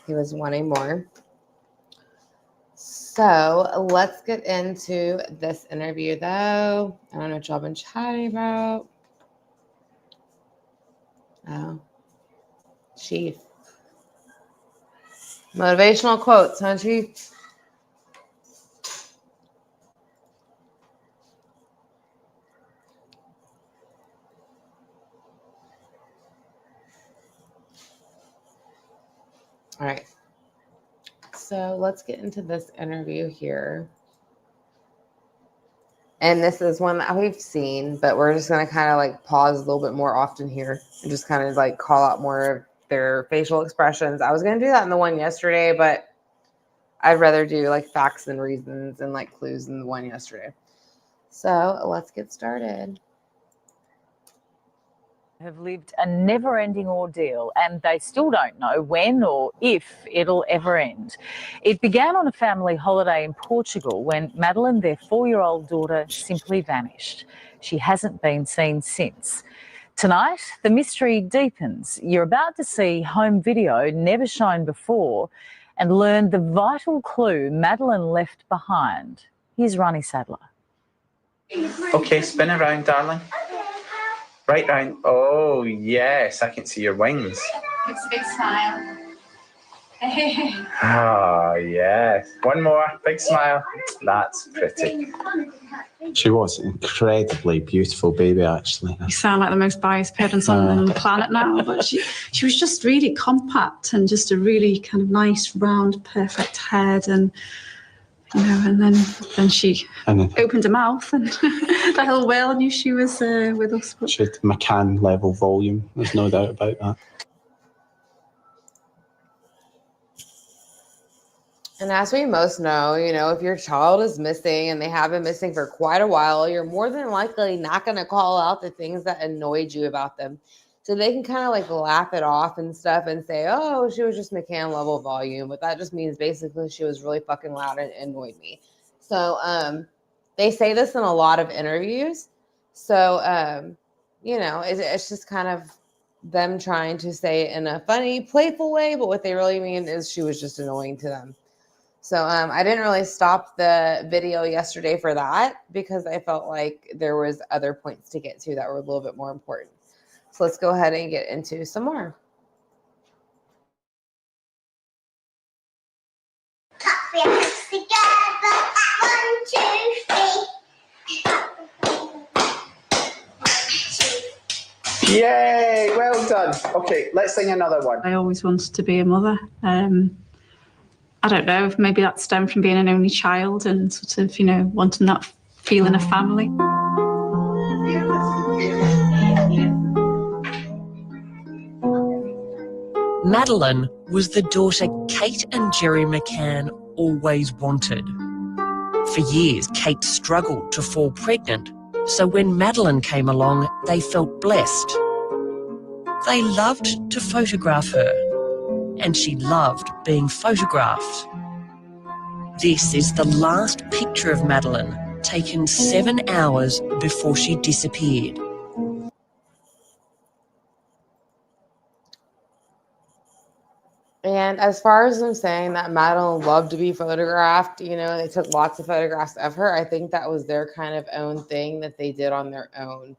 He was wanting more. So let's get into this interview, though. I don't know what y'all been chatting about. Oh, Chief. Motivational quotes, huh, Chief? All right. So let's get into this interview here. And this is one that we've seen, but we're just going to kind of like pause a little bit more often here and just kind of like call out more of their facial expressions. I was going to do that in the one yesterday, but I'd rather do like facts and reasons and like clues in the one yesterday. So let's get started. Have lived a never-ending ordeal, and they still don't know when or if it'll ever end. It began on a family holiday in Portugal when Madeline, their 4-year-old daughter, simply vanished. She hasn't been seen since. Tonight, the mystery deepens. You're about to see home video never shown before, and learned the vital clue Madeline left behind. Here's Ronnie Sadler. Okay, spin around, darling. Right round. Oh, yes, I can see your wings. It's a big smile. Ah, yes. One more. Big smile. That's pretty. She was an incredibly beautiful baby, actually. You sound like the most biased parent on the planet now, but she was just really compact and just a really kind of nice, round, perfect head, and and then she opened her mouth, and the whole world knew she was with us. But she had McCann level volume. There's no doubt about that. And as we most know, if your child is missing and they have been missing for quite a while, you're more than likely not going to call out the things that annoyed you about them. So they can kind of like laugh it off and stuff and say, oh, she was just McCann level volume. But that just means basically she was really fucking loud and annoyed me. So they say this in a lot of interviews. So, it's just kind of them trying to say it in a funny, playful way. But what they really mean is she was just annoying to them. So I didn't really stop the video yesterday for that because I felt like there was other points to get to that were a little bit more important. So let's go ahead and get into some more. Clap your hands together. 1, 2, 3. Yay, well done. Okay, let's sing another one. I always wanted to be a mother. I don't know if maybe that stemmed from being an only child and sort of, wanting that feeling of family. Madeline was the daughter Kate and Jerry McCann always wanted. For years, Kate struggled to fall pregnant, so when Madeline came along, they felt blessed. They loved to photograph her, and she loved being photographed. This is the last picture of Madeline, taken 7 hours before she disappeared. And as far as them saying that Madeline loved to be photographed, they took lots of photographs of her. I think that was their kind of own thing that they did on their own.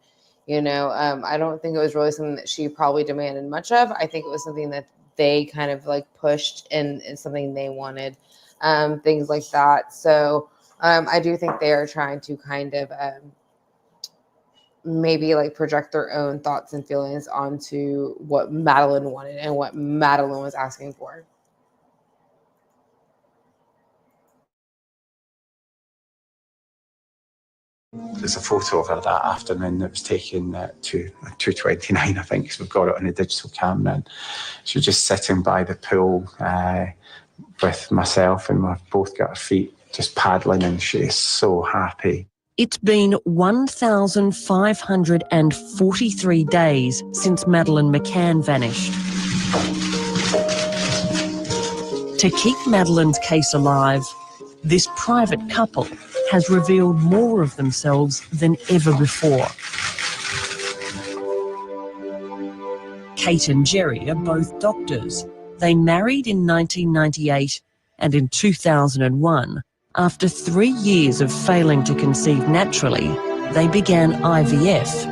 I don't think it was really something that she probably demanded much of. I think it was something that they kind of like pushed and something they wanted, things like that. So I do think they are trying to kind of maybe like project their own thoughts and feelings onto what Madeline wanted and what Madeline was asking for. There's a photo of her that afternoon that was taken at 2:29, I think, because we've got it on a digital camera. And she was just sitting by the pool with myself, and we've both got our feet just paddling, and she is so happy. It's been 1,543 days since Madeline McCann vanished. To keep Madeline's case alive, this private couple has revealed more of themselves than ever before. Kate and Jerry are both doctors. They married in 1998, and in 2001, after 3 years of failing to conceive naturally, they began IVF.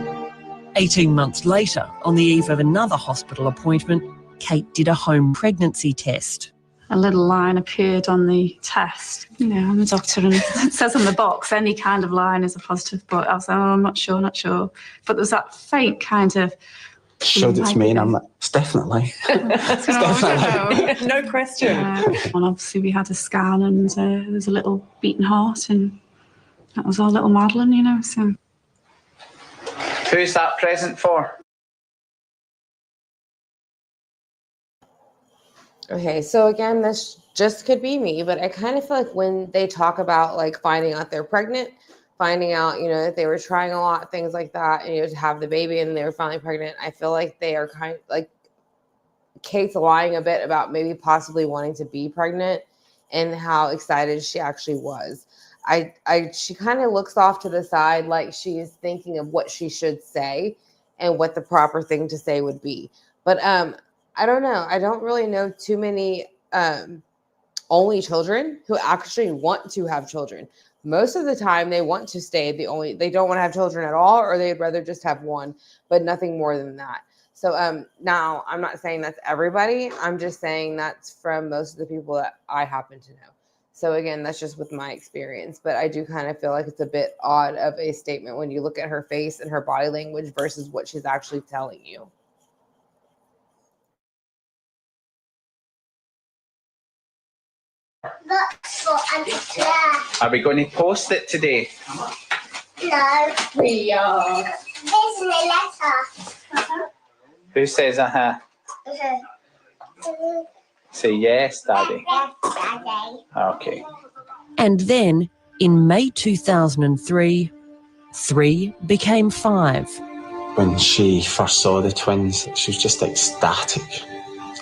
18 months later, on the eve of another hospital appointment, Kate did a home pregnancy test. A little line appeared on the test. I'm a doctor, and it says on the box, any kind of line is a positive, but I was like, I'm not sure. But there's that faint kind of... Showed it's me, and I'm like, it's definitely. It's definitely. No question. And obviously we had a scan, and there was a little beating heart, and that was our little Madeline, so... Who's that present for? Okay, so again, this just could be me, but I kind of feel like when they talk about like finding out they're pregnant, finding out, that they were trying a lot, things like that, and to have the baby and they were finally pregnant, I feel like they are kind of like Kate's lying a bit about maybe possibly wanting to be pregnant and how excited she actually was. She kind of looks off to the side like she is thinking of what she should say and what the proper thing to say would be. But I don't know. I don't really know too many only children who actually want to have children. Most of the time they want to stay they don't want to have children at all, or they'd rather just have one, but nothing more than that. So now I'm not saying that's everybody. I'm just saying that's from most of the people that I happen to know. So again, that's just with my experience, but I do kind of feel like it's a bit odd of a statement when you look at her face and her body language versus what she's actually telling you. Are we going to post it today? No. We are. There's my letter. Who says Say yes, Daddy. Yes, Daddy. Okay. And then, in May 2003, 3 became 5. When she first saw the twins, she was just ecstatic,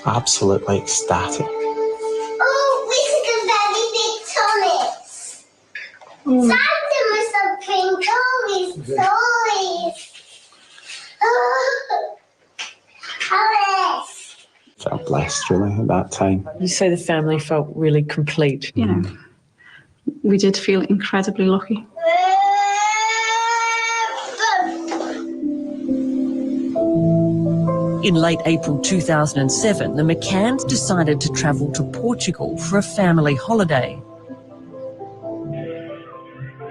absolutely ecstatic. Oh, we took a very big tonics. Santa must have been toys. Oh, Alice. Felt blessed, really, at that time. You say the family felt really complete. You know, we did feel incredibly lucky. In late April 2007, the McCann's decided to travel to Portugal for a family holiday.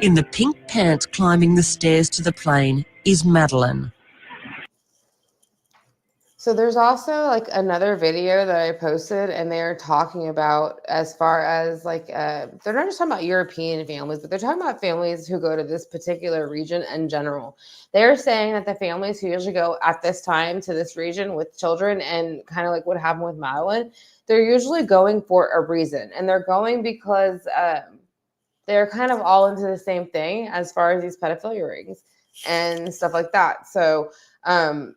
In the pink pants climbing the stairs to the plane is Madeline. So there's also like another video that I posted, and they're talking about as far as like they're not just talking about European families, but they're talking about families who go to this particular region in general. They're saying that the families who usually go at this time to this region with children, and kind of like what happened with Madeline, they're usually going for a reason, and they're going because they're kind of all into the same thing as far as these pedophilia rings and stuff like that. So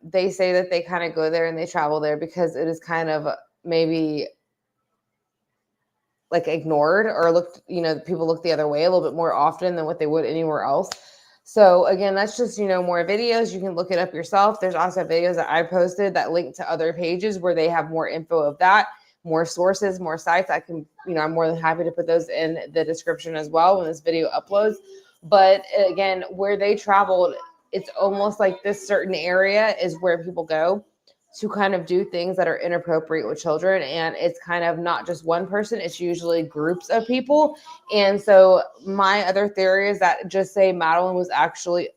they say that they kind of go there and they travel there because it is kind of maybe like ignored or looked, people look the other way a little bit more often than what they would anywhere else. So again, that's just, more videos. You can look it up yourself. There's also videos that I posted that link to other pages where they have more info of that, more sources, more sites. I can, I'm more than happy to put those in the description as well when this video uploads. But again, where they traveled, it's almost like this certain area is where people go to kind of do things that are inappropriate with children. And it's kind of not just one person, it's usually groups of people. And so my other theory is that just say Madeline was actually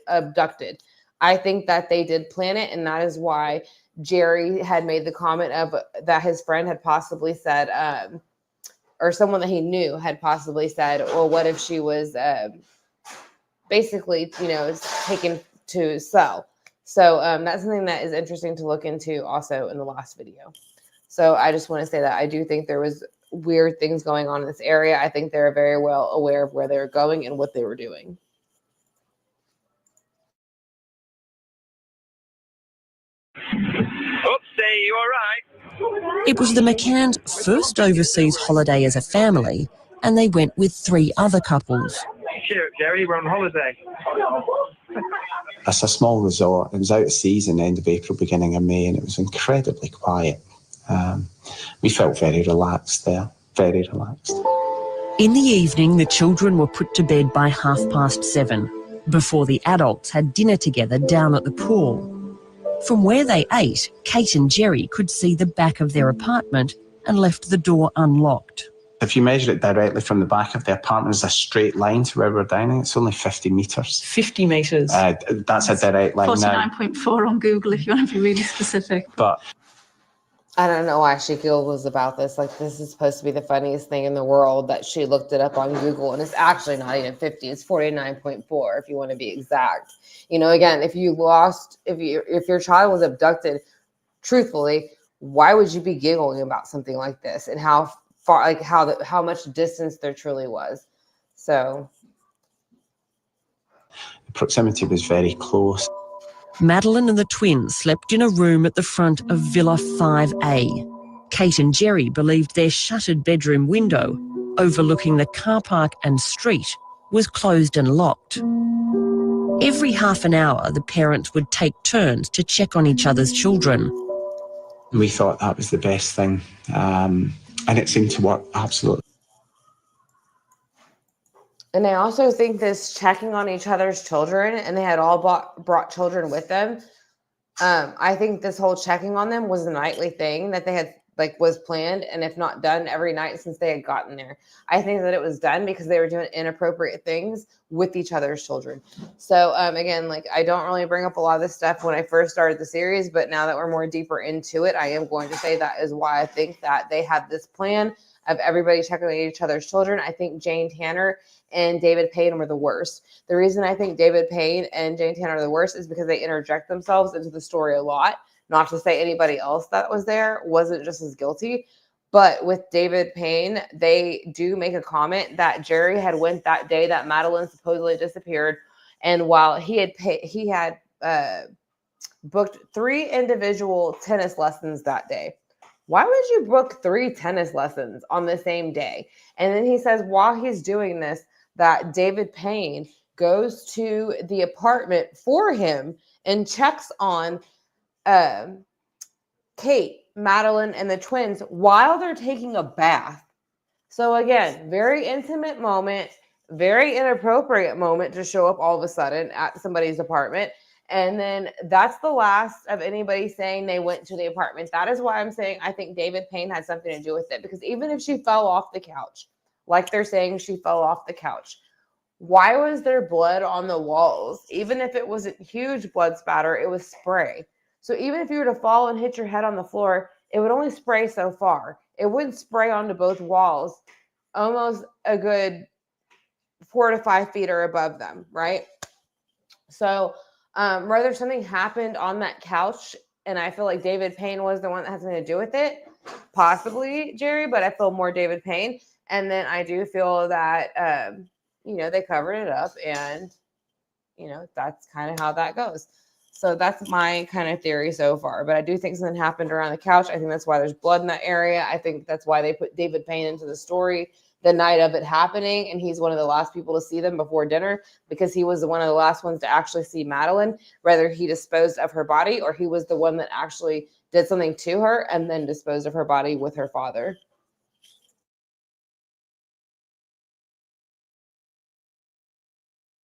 abducted. I think that they did plan it, and that is why Jerry had made the comment of that his friend had possibly said, or someone that he knew had possibly said, well, what if she was basically, taken to sell. So that's something that is interesting to look into also in the last video. So I just want to say that I do think there was weird things going on in this area. I think they're very well aware of where they were going and what they were doing. Oopsie, you all right? It was the McCann's first overseas holiday as a family, and they went with 3 other couples. Cheer up, Jerry, we're on holiday. It's a small resort. It was out of season, end of April, beginning of May, and it was incredibly quiet. We felt very relaxed there, very relaxed. In the evening, the children were put to bed by 7:30, before the adults had dinner together down at the pool. From where they ate, Kate and Jerry could see the back of their apartment and left the door unlocked. If you measure it directly from the back of the apartment as a straight line to where we're dining, it's only 50 metres. 50 metres? That's a direct line now. 49.4 on Google if you want to be really specific. But I don't know why she Googles about this. Like, this is supposed to be the funniest thing in the world that she looked it up on Google, and it's actually not even 50. It's 49.4 if you want to be exact. Again, if your child was abducted, truthfully, why would you be giggling about something like this, and how far, like how much distance there truly was? So the proximity was very close. Madeline and the twins slept in a room at the front of Villa 5A. Kate and Jerry believed their shuttered bedroom window, overlooking the car park and street, was closed and locked. Every half an hour, the parents would take turns to check on each other's children. We thought that was the best thing. And it seemed to work absolutely. And I also think this checking on each other's children, and they had all brought children with them. I think this whole checking on them was a nightly thing that they had, like, was planned, and if not done every night since they had gotten there. I think that it was done because they were doing inappropriate things with each other's children. So again, like, I don't really bring up a lot of this stuff when I first started the series, but now that we're more deeper into it, I am going to say that is why I think that they had this plan of everybody checking on each other's children. I think Jane Tanner and David Payne were the worst. The reason I think David Payne and Jane Tanner are the worst is because they interject themselves into the story a lot. Not to say anybody else that was there wasn't just as guilty, but with David Payne, they do make a comment that Jerry had went that day that Madeline supposedly disappeared, and while he had booked 3 individual tennis lessons that day. Why would you book 3 tennis lessons on the same day? And then he says while he's doing this, that David Payne goes to the apartment for him and checks on Kate, Madeline, and the twins while they're taking a bath. So again, very intimate moment, very inappropriate moment to show up all of a sudden at somebody's apartment. And then that's the last of anybody saying they went to the apartment. That is why I'm saying I think David Payne had something to do with it. Because even if she fell off the couch, like they're saying she fell off the couch, why was there blood on the walls? Even if it wasn't huge blood spatter, it was spray. So even if you were to fall and hit your head on the floor, it would only spray so far. It wouldn't spray onto both walls, almost a good 4 to 5 feet or above them, right? So whether something happened on that couch, and I feel like David Payne was the one that has something to do with it, possibly Jerry, but I feel more David Payne. And then I do feel that, they covered it up, and, that's kind of how that goes. So that's my kind of theory so far. But I do think something happened around the couch. I think that's why there's blood in that area. I think that's why they put David Payne into the story the night of it happening. And he's one of the last people to see them before dinner because he was one of the last ones to actually see Madeline, whether he disposed of her body or he was the one that actually did something to her and then disposed of her body with her father.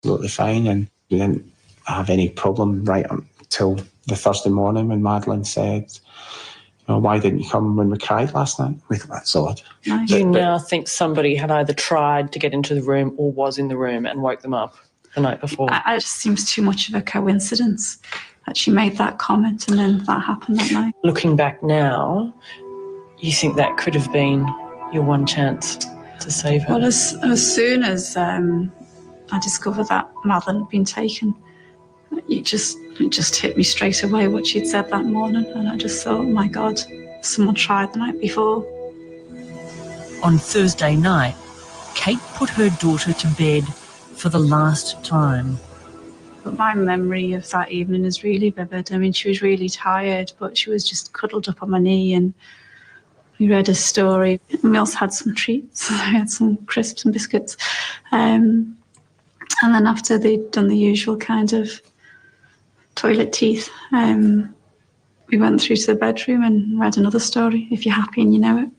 Absolutely fine, and we didn't have any problem right until the Thursday morning when Madeline said, why didn't you come when we cried last night? We thought that's odd. You now think somebody had either tried to get into the room or was in the room and woke them up the night before? It just seems too much of a coincidence that she made that comment and then that happened that night. Looking back now, you think that could have been your one chance to save her? Well, as soon as I discovered that Madeline had been taken, it just hit me straight away what she'd said that morning, and I just thought, oh my God, someone tried the night before. On Thursday night, Kate put her daughter to bed for the last time. But my memory of that evening is really vivid. I mean, she was really tired, but she was just cuddled up on my knee, and we read a story. And we also had some treats. We had some crisps and biscuits. And then after they'd done the usual kind of toilet teeth, we went through to the bedroom and read another story, If You're Happy and You Know It.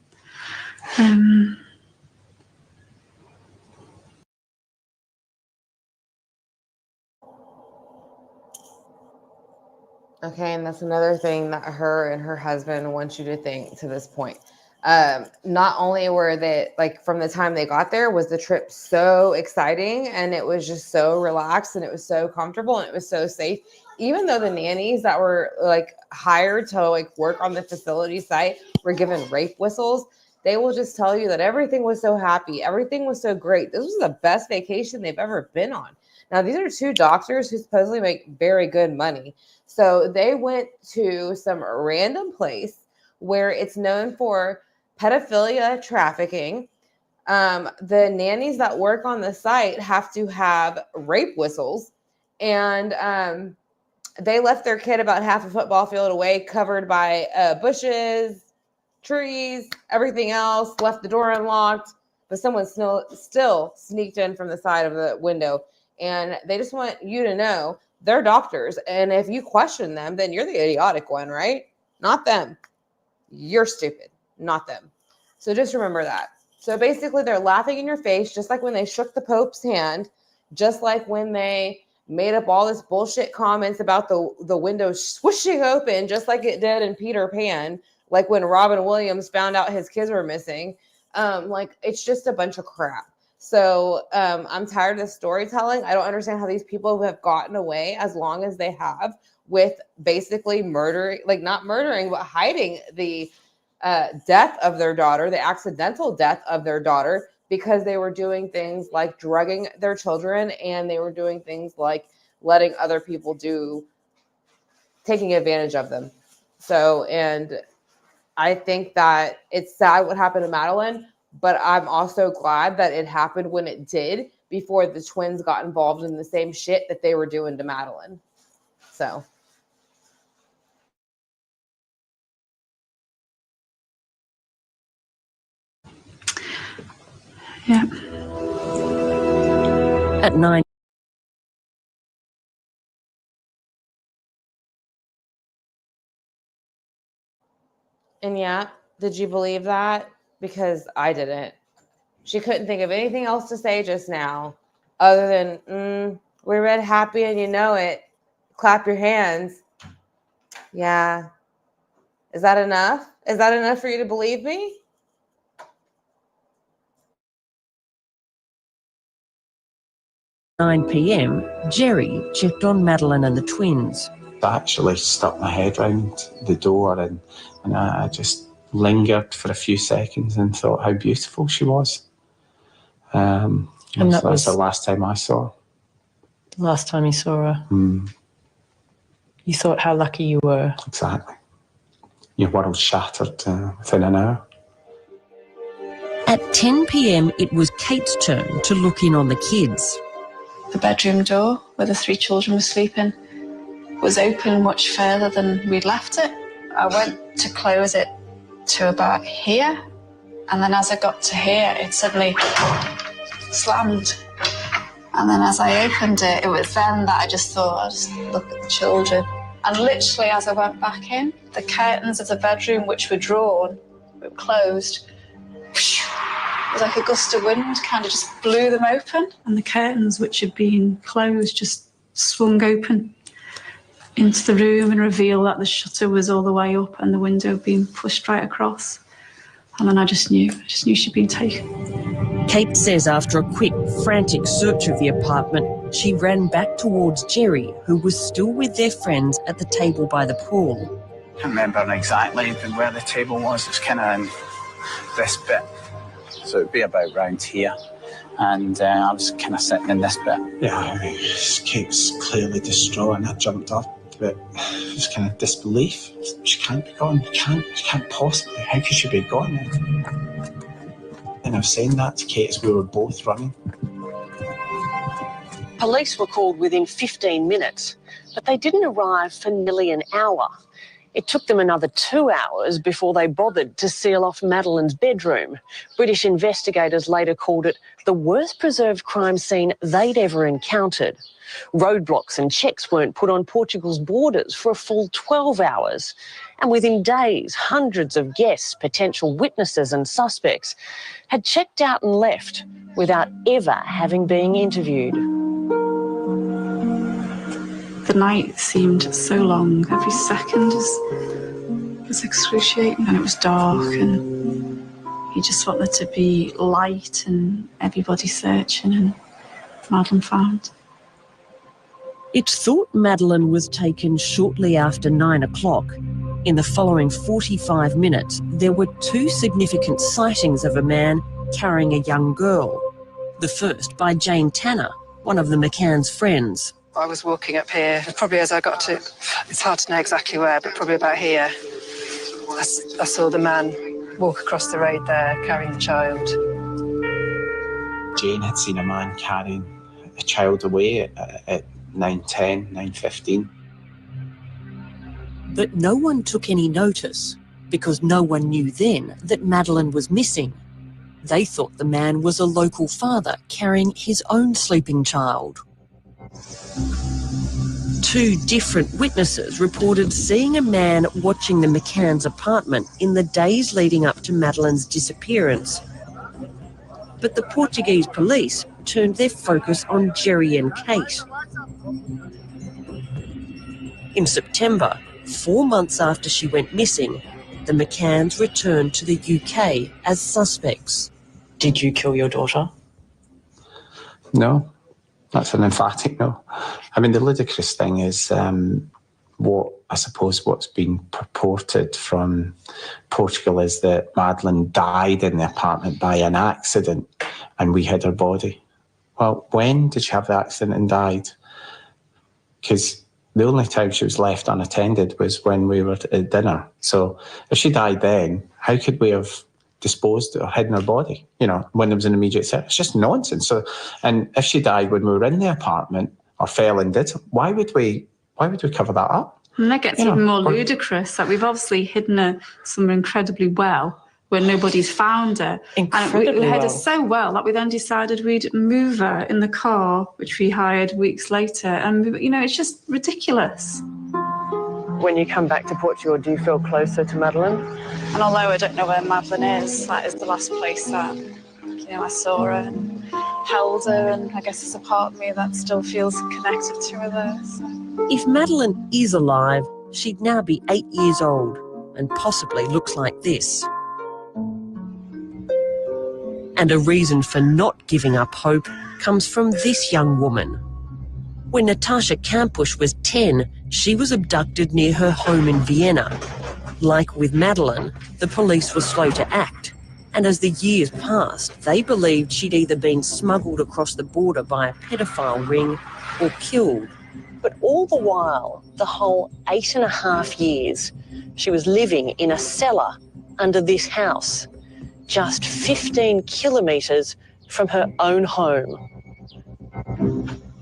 Okay, and that's another thing that her and her husband want you to think to this point. Not only were they, like, from the time they got there, was the trip so exciting and it was just so relaxed and it was so comfortable and it was so safe. Even though the nannies that were like hired to like work on the facility site were given rape whistles, they will just tell you that everything was so happy. Everything was so great. This was the best vacation they've ever been on. Now, these are 2 doctors who supposedly make very good money. So they went to some random place where it's known for pedophilia trafficking. The nannies that work on the site have to have rape whistles. And they left their kid about half a football field away, covered by bushes, trees, everything else, left the door unlocked. But someone still sneaked in from the side of the window. And they just want you to know they're doctors. And if you question them, then you're the idiotic one, right? Not them. You're stupid, not them. So just remember that. So basically they're laughing in your face, just like when they shook the Pope's hand, just like when they made up all this bullshit comments about the window swishing open, just like it did in Peter Pan, like when Robin Williams found out his kids were missing. Like, it's just a bunch of crap. So I'm tired of the storytelling. I don't understand how these people have gotten away as long as they have with basically murdering, like not murdering, but hiding the death of their daughter, the accidental death of their daughter, because they were doing things like drugging their children, and they were doing things like letting other people taking advantage of them. So, and I think that it's sad what happened to Madeline, but I'm also glad that it happened when it did, before the twins got involved in the same shit that they were doing to Madeline. So. Yeah. At 9. And yeah, did you believe that? Because I didn't. She couldn't think of anything else to say just now other than, we read happy and you know it. Clap your hands. Yeah. Is that enough? Is that enough for you to believe me? At 9 p.m, Jerry checked on Madeline and the twins. I actually stuck my head round the door and I just lingered for a few seconds and thought how beautiful she was. And that that's was the last time I saw her. the last time you saw her. You thought how lucky you were. Exactly. Your world shattered within an hour. At 10 p.m, it was Kate's turn to look in on the kids. The bedroom door where the 3 children were sleeping was open much further than we'd left it. I went to close it to about here, and then as I got to here, it suddenly slammed. And then as I opened it, it was then that I just thought, I'll just look at the children. And literally as I went back in, the curtains of the bedroom, which were drawn, were closed. It was like a gust of wind, kind of just blew them open. And the curtains, which had been closed, just swung open into the room and revealed that the shutter was all the way up and the window being pushed right across. And then I just knew she'd been taken. Kate says after a quick, frantic search of the apartment, she ran back towards Jerry, who was still with their friends at the table by the pool. I can't remember exactly where the table was. It was kind of in this bit. So it'd be about round here. And I was kind of sitting in this bit. Yeah, I mean, Kate's clearly distraught, and I jumped up. But it was kind of disbelief. She can't be gone. She can't possibly. How could she be gone? And I was saying that to Kate as we were both running. Police were called within 15 minutes, but they didn't arrive for nearly an hour. It took them another 2 hours before they bothered to seal off Madeline's bedroom. British investigators later called it the worst preserved crime scene they'd ever encountered. Roadblocks and checks weren't put on Portugal's borders for a full 12 hours. And within days, hundreds of guests, potential witnesses and suspects had checked out and left without ever having been interviewed. The night seemed so long. Every second was excruciating, and it was dark, and you just wanted to be light and everybody searching, and Madeline found. It's thought Madeline was taken shortly after 9 o'clock. In the following 45 minutes, there were 2 significant sightings of a man carrying a young girl. The first by Jane Tanner, one of the McCann's friends. I was walking up here, probably as I got to, it's hard to know exactly where, but probably about here. I saw the man walk across the road there, carrying the child. Jane had seen a man carrying a child away at 9:10, 9:15. But no one took any notice because no one knew then that Madeline was missing. They thought the man was a local father carrying his own sleeping child. 2 different witnesses reported seeing a man watching the McCann's apartment in the days leading up to Madeleine's disappearance. But the Portuguese police turned their focus on Jerry and Kate. In September, 4 months after she went missing, the McCanns returned to the UK as suspects. Did you kill your daughter? No, that's an emphatic no. I mean, the ludicrous thing is what's been purported from Portugal is that Madeleine died in the apartment by an accident and we hid her body. Well, when did she have the accident and died? Because the only time she was left unattended was when we were at dinner. So if she died then, how could we have disposed or hidden her body, when there was an immediate threat? It's just nonsense. So, and if she died when we were in the apartment or fell and did, why would we cover that up? And that gets even more ludicrous, that we've obviously hidden her somewhere incredibly well where nobody's found her. Incredibly and we hid her well. so well that we then decided we'd move her in the car, which we hired weeks later. And, it's just ridiculous. When you come back to Portugal, do you feel closer to Madeleine? And although I don't know where Madeleine is, that is the last place that, I saw her and held her, and I guess there's a part of me that still feels connected to her there. So. If Madeleine is alive, she'd now be 8 years old and possibly looks like this. And a reason for not giving up hope comes from this young woman. When Natasha Kampusch was 10, she was abducted near her home in Vienna. Like with Madeleine, the police were slow to act, and as the years passed, they believed she'd either been smuggled across the border by a pedophile ring or killed. But all the while, the whole 8.5 years, she was living in a cellar under this house, just 15 kilometres from her own home.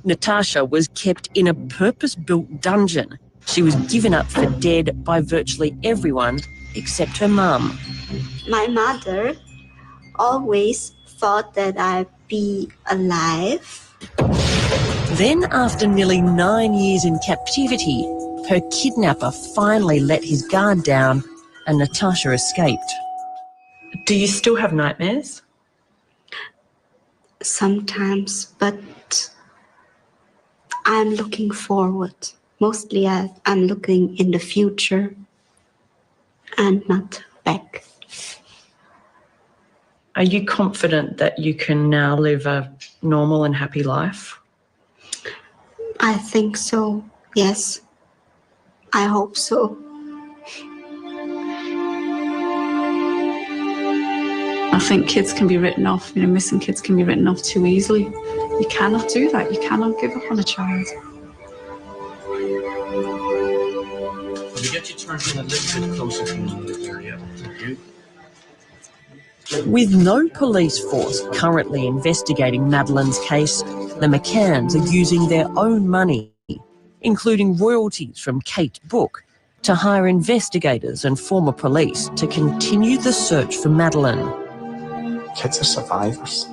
Natasha was kept in a purpose-built dungeon. She was given up for dead by virtually everyone except her mum. My mother always thought that I'd be alive. Then, after nearly 9 years in captivity, her kidnapper finally let his guard down and Natasha escaped. Do you still have nightmares? Sometimes, but I'm looking forward. Mostly I'm looking in the future and not back. Are you confident that you can now live a normal and happy life? I think so, yes. I hope so. I think kids can be written off, missing kids can be written off too easily. You cannot do that. You cannot give up on a child. We get you turned in a little bit closer to the area. Thank you. With no police force currently investigating Madeleine's case, the McCanns are using their own money, including royalties from Kate's book, to hire investigators and former police to continue the search for Madeleine. Kids are survivors.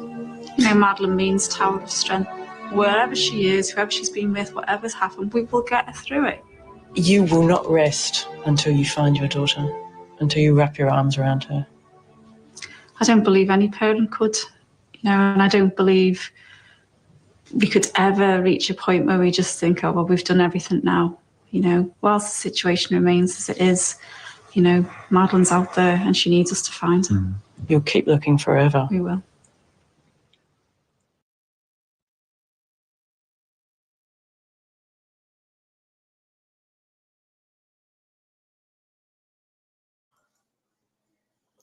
Madeleine means tower of strength. Wherever she is, whoever she's been with, whatever's happened, we will get her through it. You will not rest until you find your daughter, until you wrap your arms around her. I don't believe any parent could, and I don't believe we could ever reach a point where we just think, oh, well, we've done everything now. Whilst the situation remains as it is, Madeleine's out there and she needs us to find her. You'll keep looking forever. We will.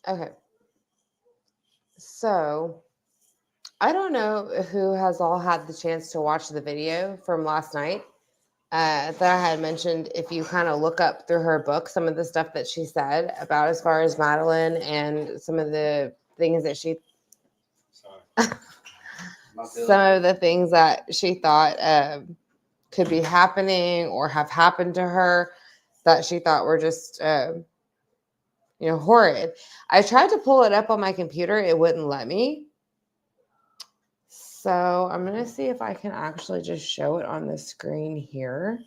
Okay. So, I don't know who has all had the chance to watch the video from last night that I had mentioned. If you kind of look up through her book, some of the stuff that she said about as far as Madeleine and some of the things that she thought could be happening or have happened to her that she thought were just horrid. I tried to pull it up on my computer. It wouldn't let me. So I'm going to see if I can actually just show it on the screen here.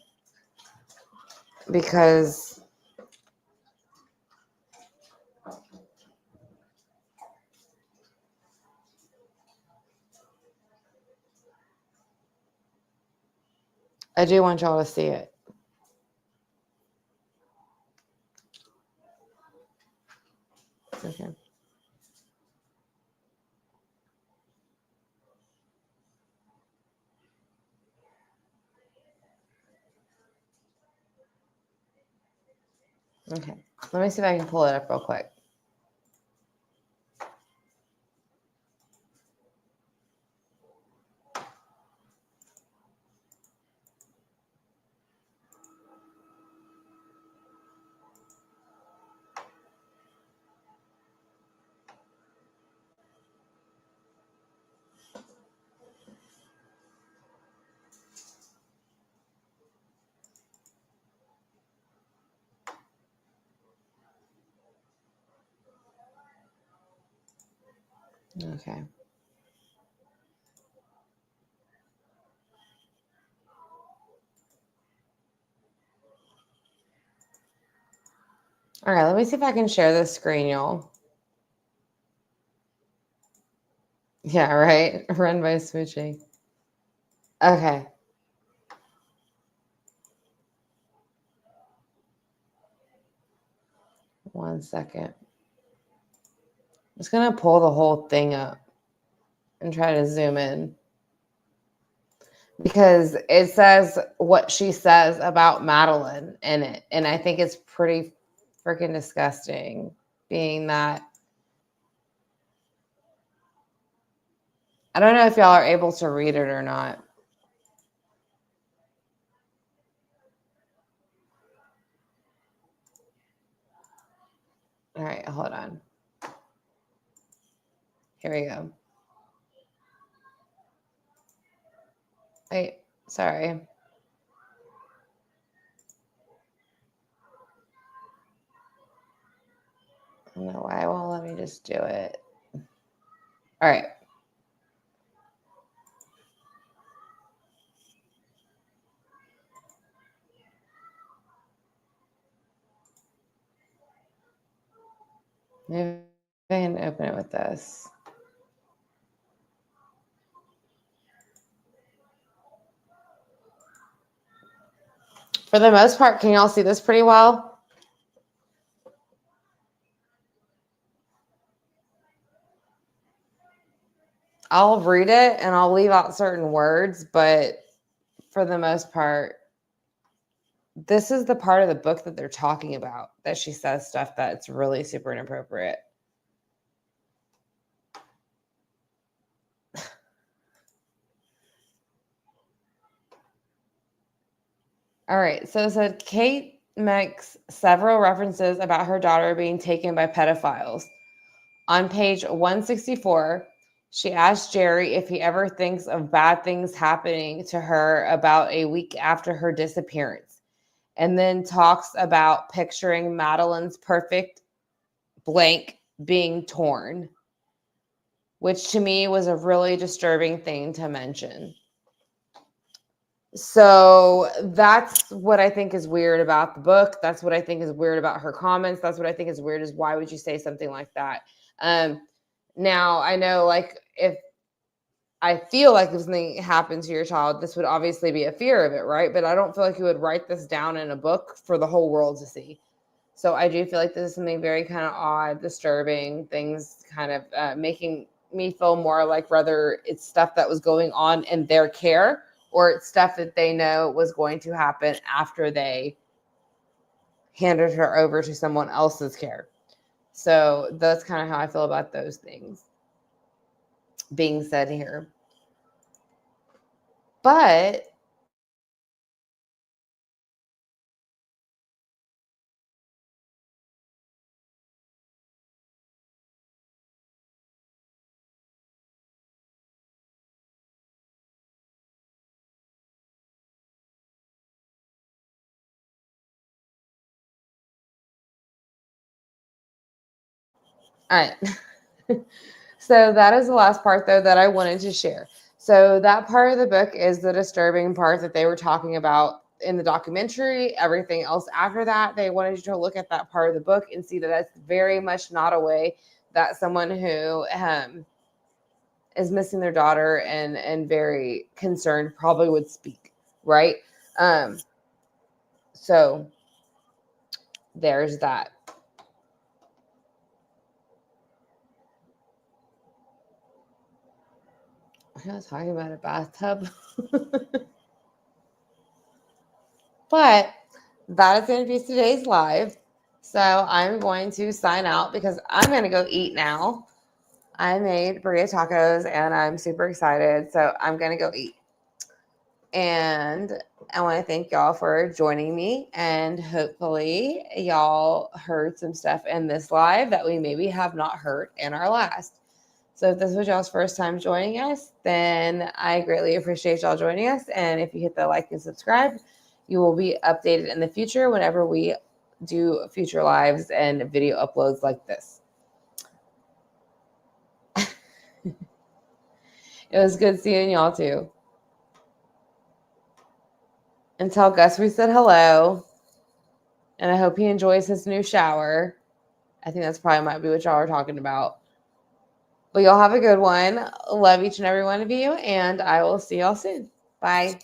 because I do want y'all to see it. Okay. Okay. Let me see if I can pull it up real quick. Okay. All right, let me see if I can share this screen, y'all. Yeah, right. Run by Smoochie. Okay. One second. I'm just going to pull the whole thing up and try to zoom in. Because it says what she says about Madeline in it. And I think it's pretty freaking disgusting, being that I don't know if y'all are able to read it or not. All right, hold on. Here we go. Wait, sorry. I don't know why it won't let me just do it. All right. Maybe I can open it with this. For the most part, can y'all see this pretty well? I'll read it and I'll leave out certain words, but for the most part, this is the part of the book that they're talking about, that she says stuff that's really super inappropriate. All right, so it said Kate makes several references about her daughter being taken by pedophiles. On page 164, she asked Jerry if he ever thinks of bad things happening to her about a week after her disappearance, and then talks about picturing Madeline's perfect blank being torn, which to me was a really disturbing thing to mention. So that's what I think is weird about the book. That's what I think is weird about her comments. That's what I think is weird, is why would you say something like that? Now, I know, like, if I feel like if something happened to your child, this would obviously be a fear of it, right? But I don't feel like you would write this down in a book for the whole world to see. So I do feel like this is something very kind of odd, disturbing, things kind of making me feel more like whether it's stuff that was going on in their care or it's stuff that they know was going to happen after they handed her over to someone else's care. So that's kind of how I feel about those things being said here. But all right. So that is the last part, though, that I wanted to share. So that part of the book is the disturbing part that they were talking about in the documentary, everything else after that, they wanted you to look at that part of the book and see that that's very much not a way that someone who is missing their daughter and very concerned probably would speak, right? So there's that. I was talking about a bathtub. But that is going to be today's live. So I'm going to sign out because I'm going to go eat now. I made burrito tacos and I'm super excited. So I'm going to go eat. And I want to thank y'all for joining me. And hopefully y'all heard some stuff in this live that we maybe have not heard in our last. So if this was y'all's first time joining us, then I greatly appreciate y'all joining us. And if you hit the like and subscribe, you will be updated in the future whenever we do future lives and video uploads like this. It was good seeing y'all too. And tell Gus we said hello. And I hope he enjoys his new shower. I think that's probably might be what y'all are talking about. But y'all have a good one. Love each and every one of you. And I will see y'all soon. Bye.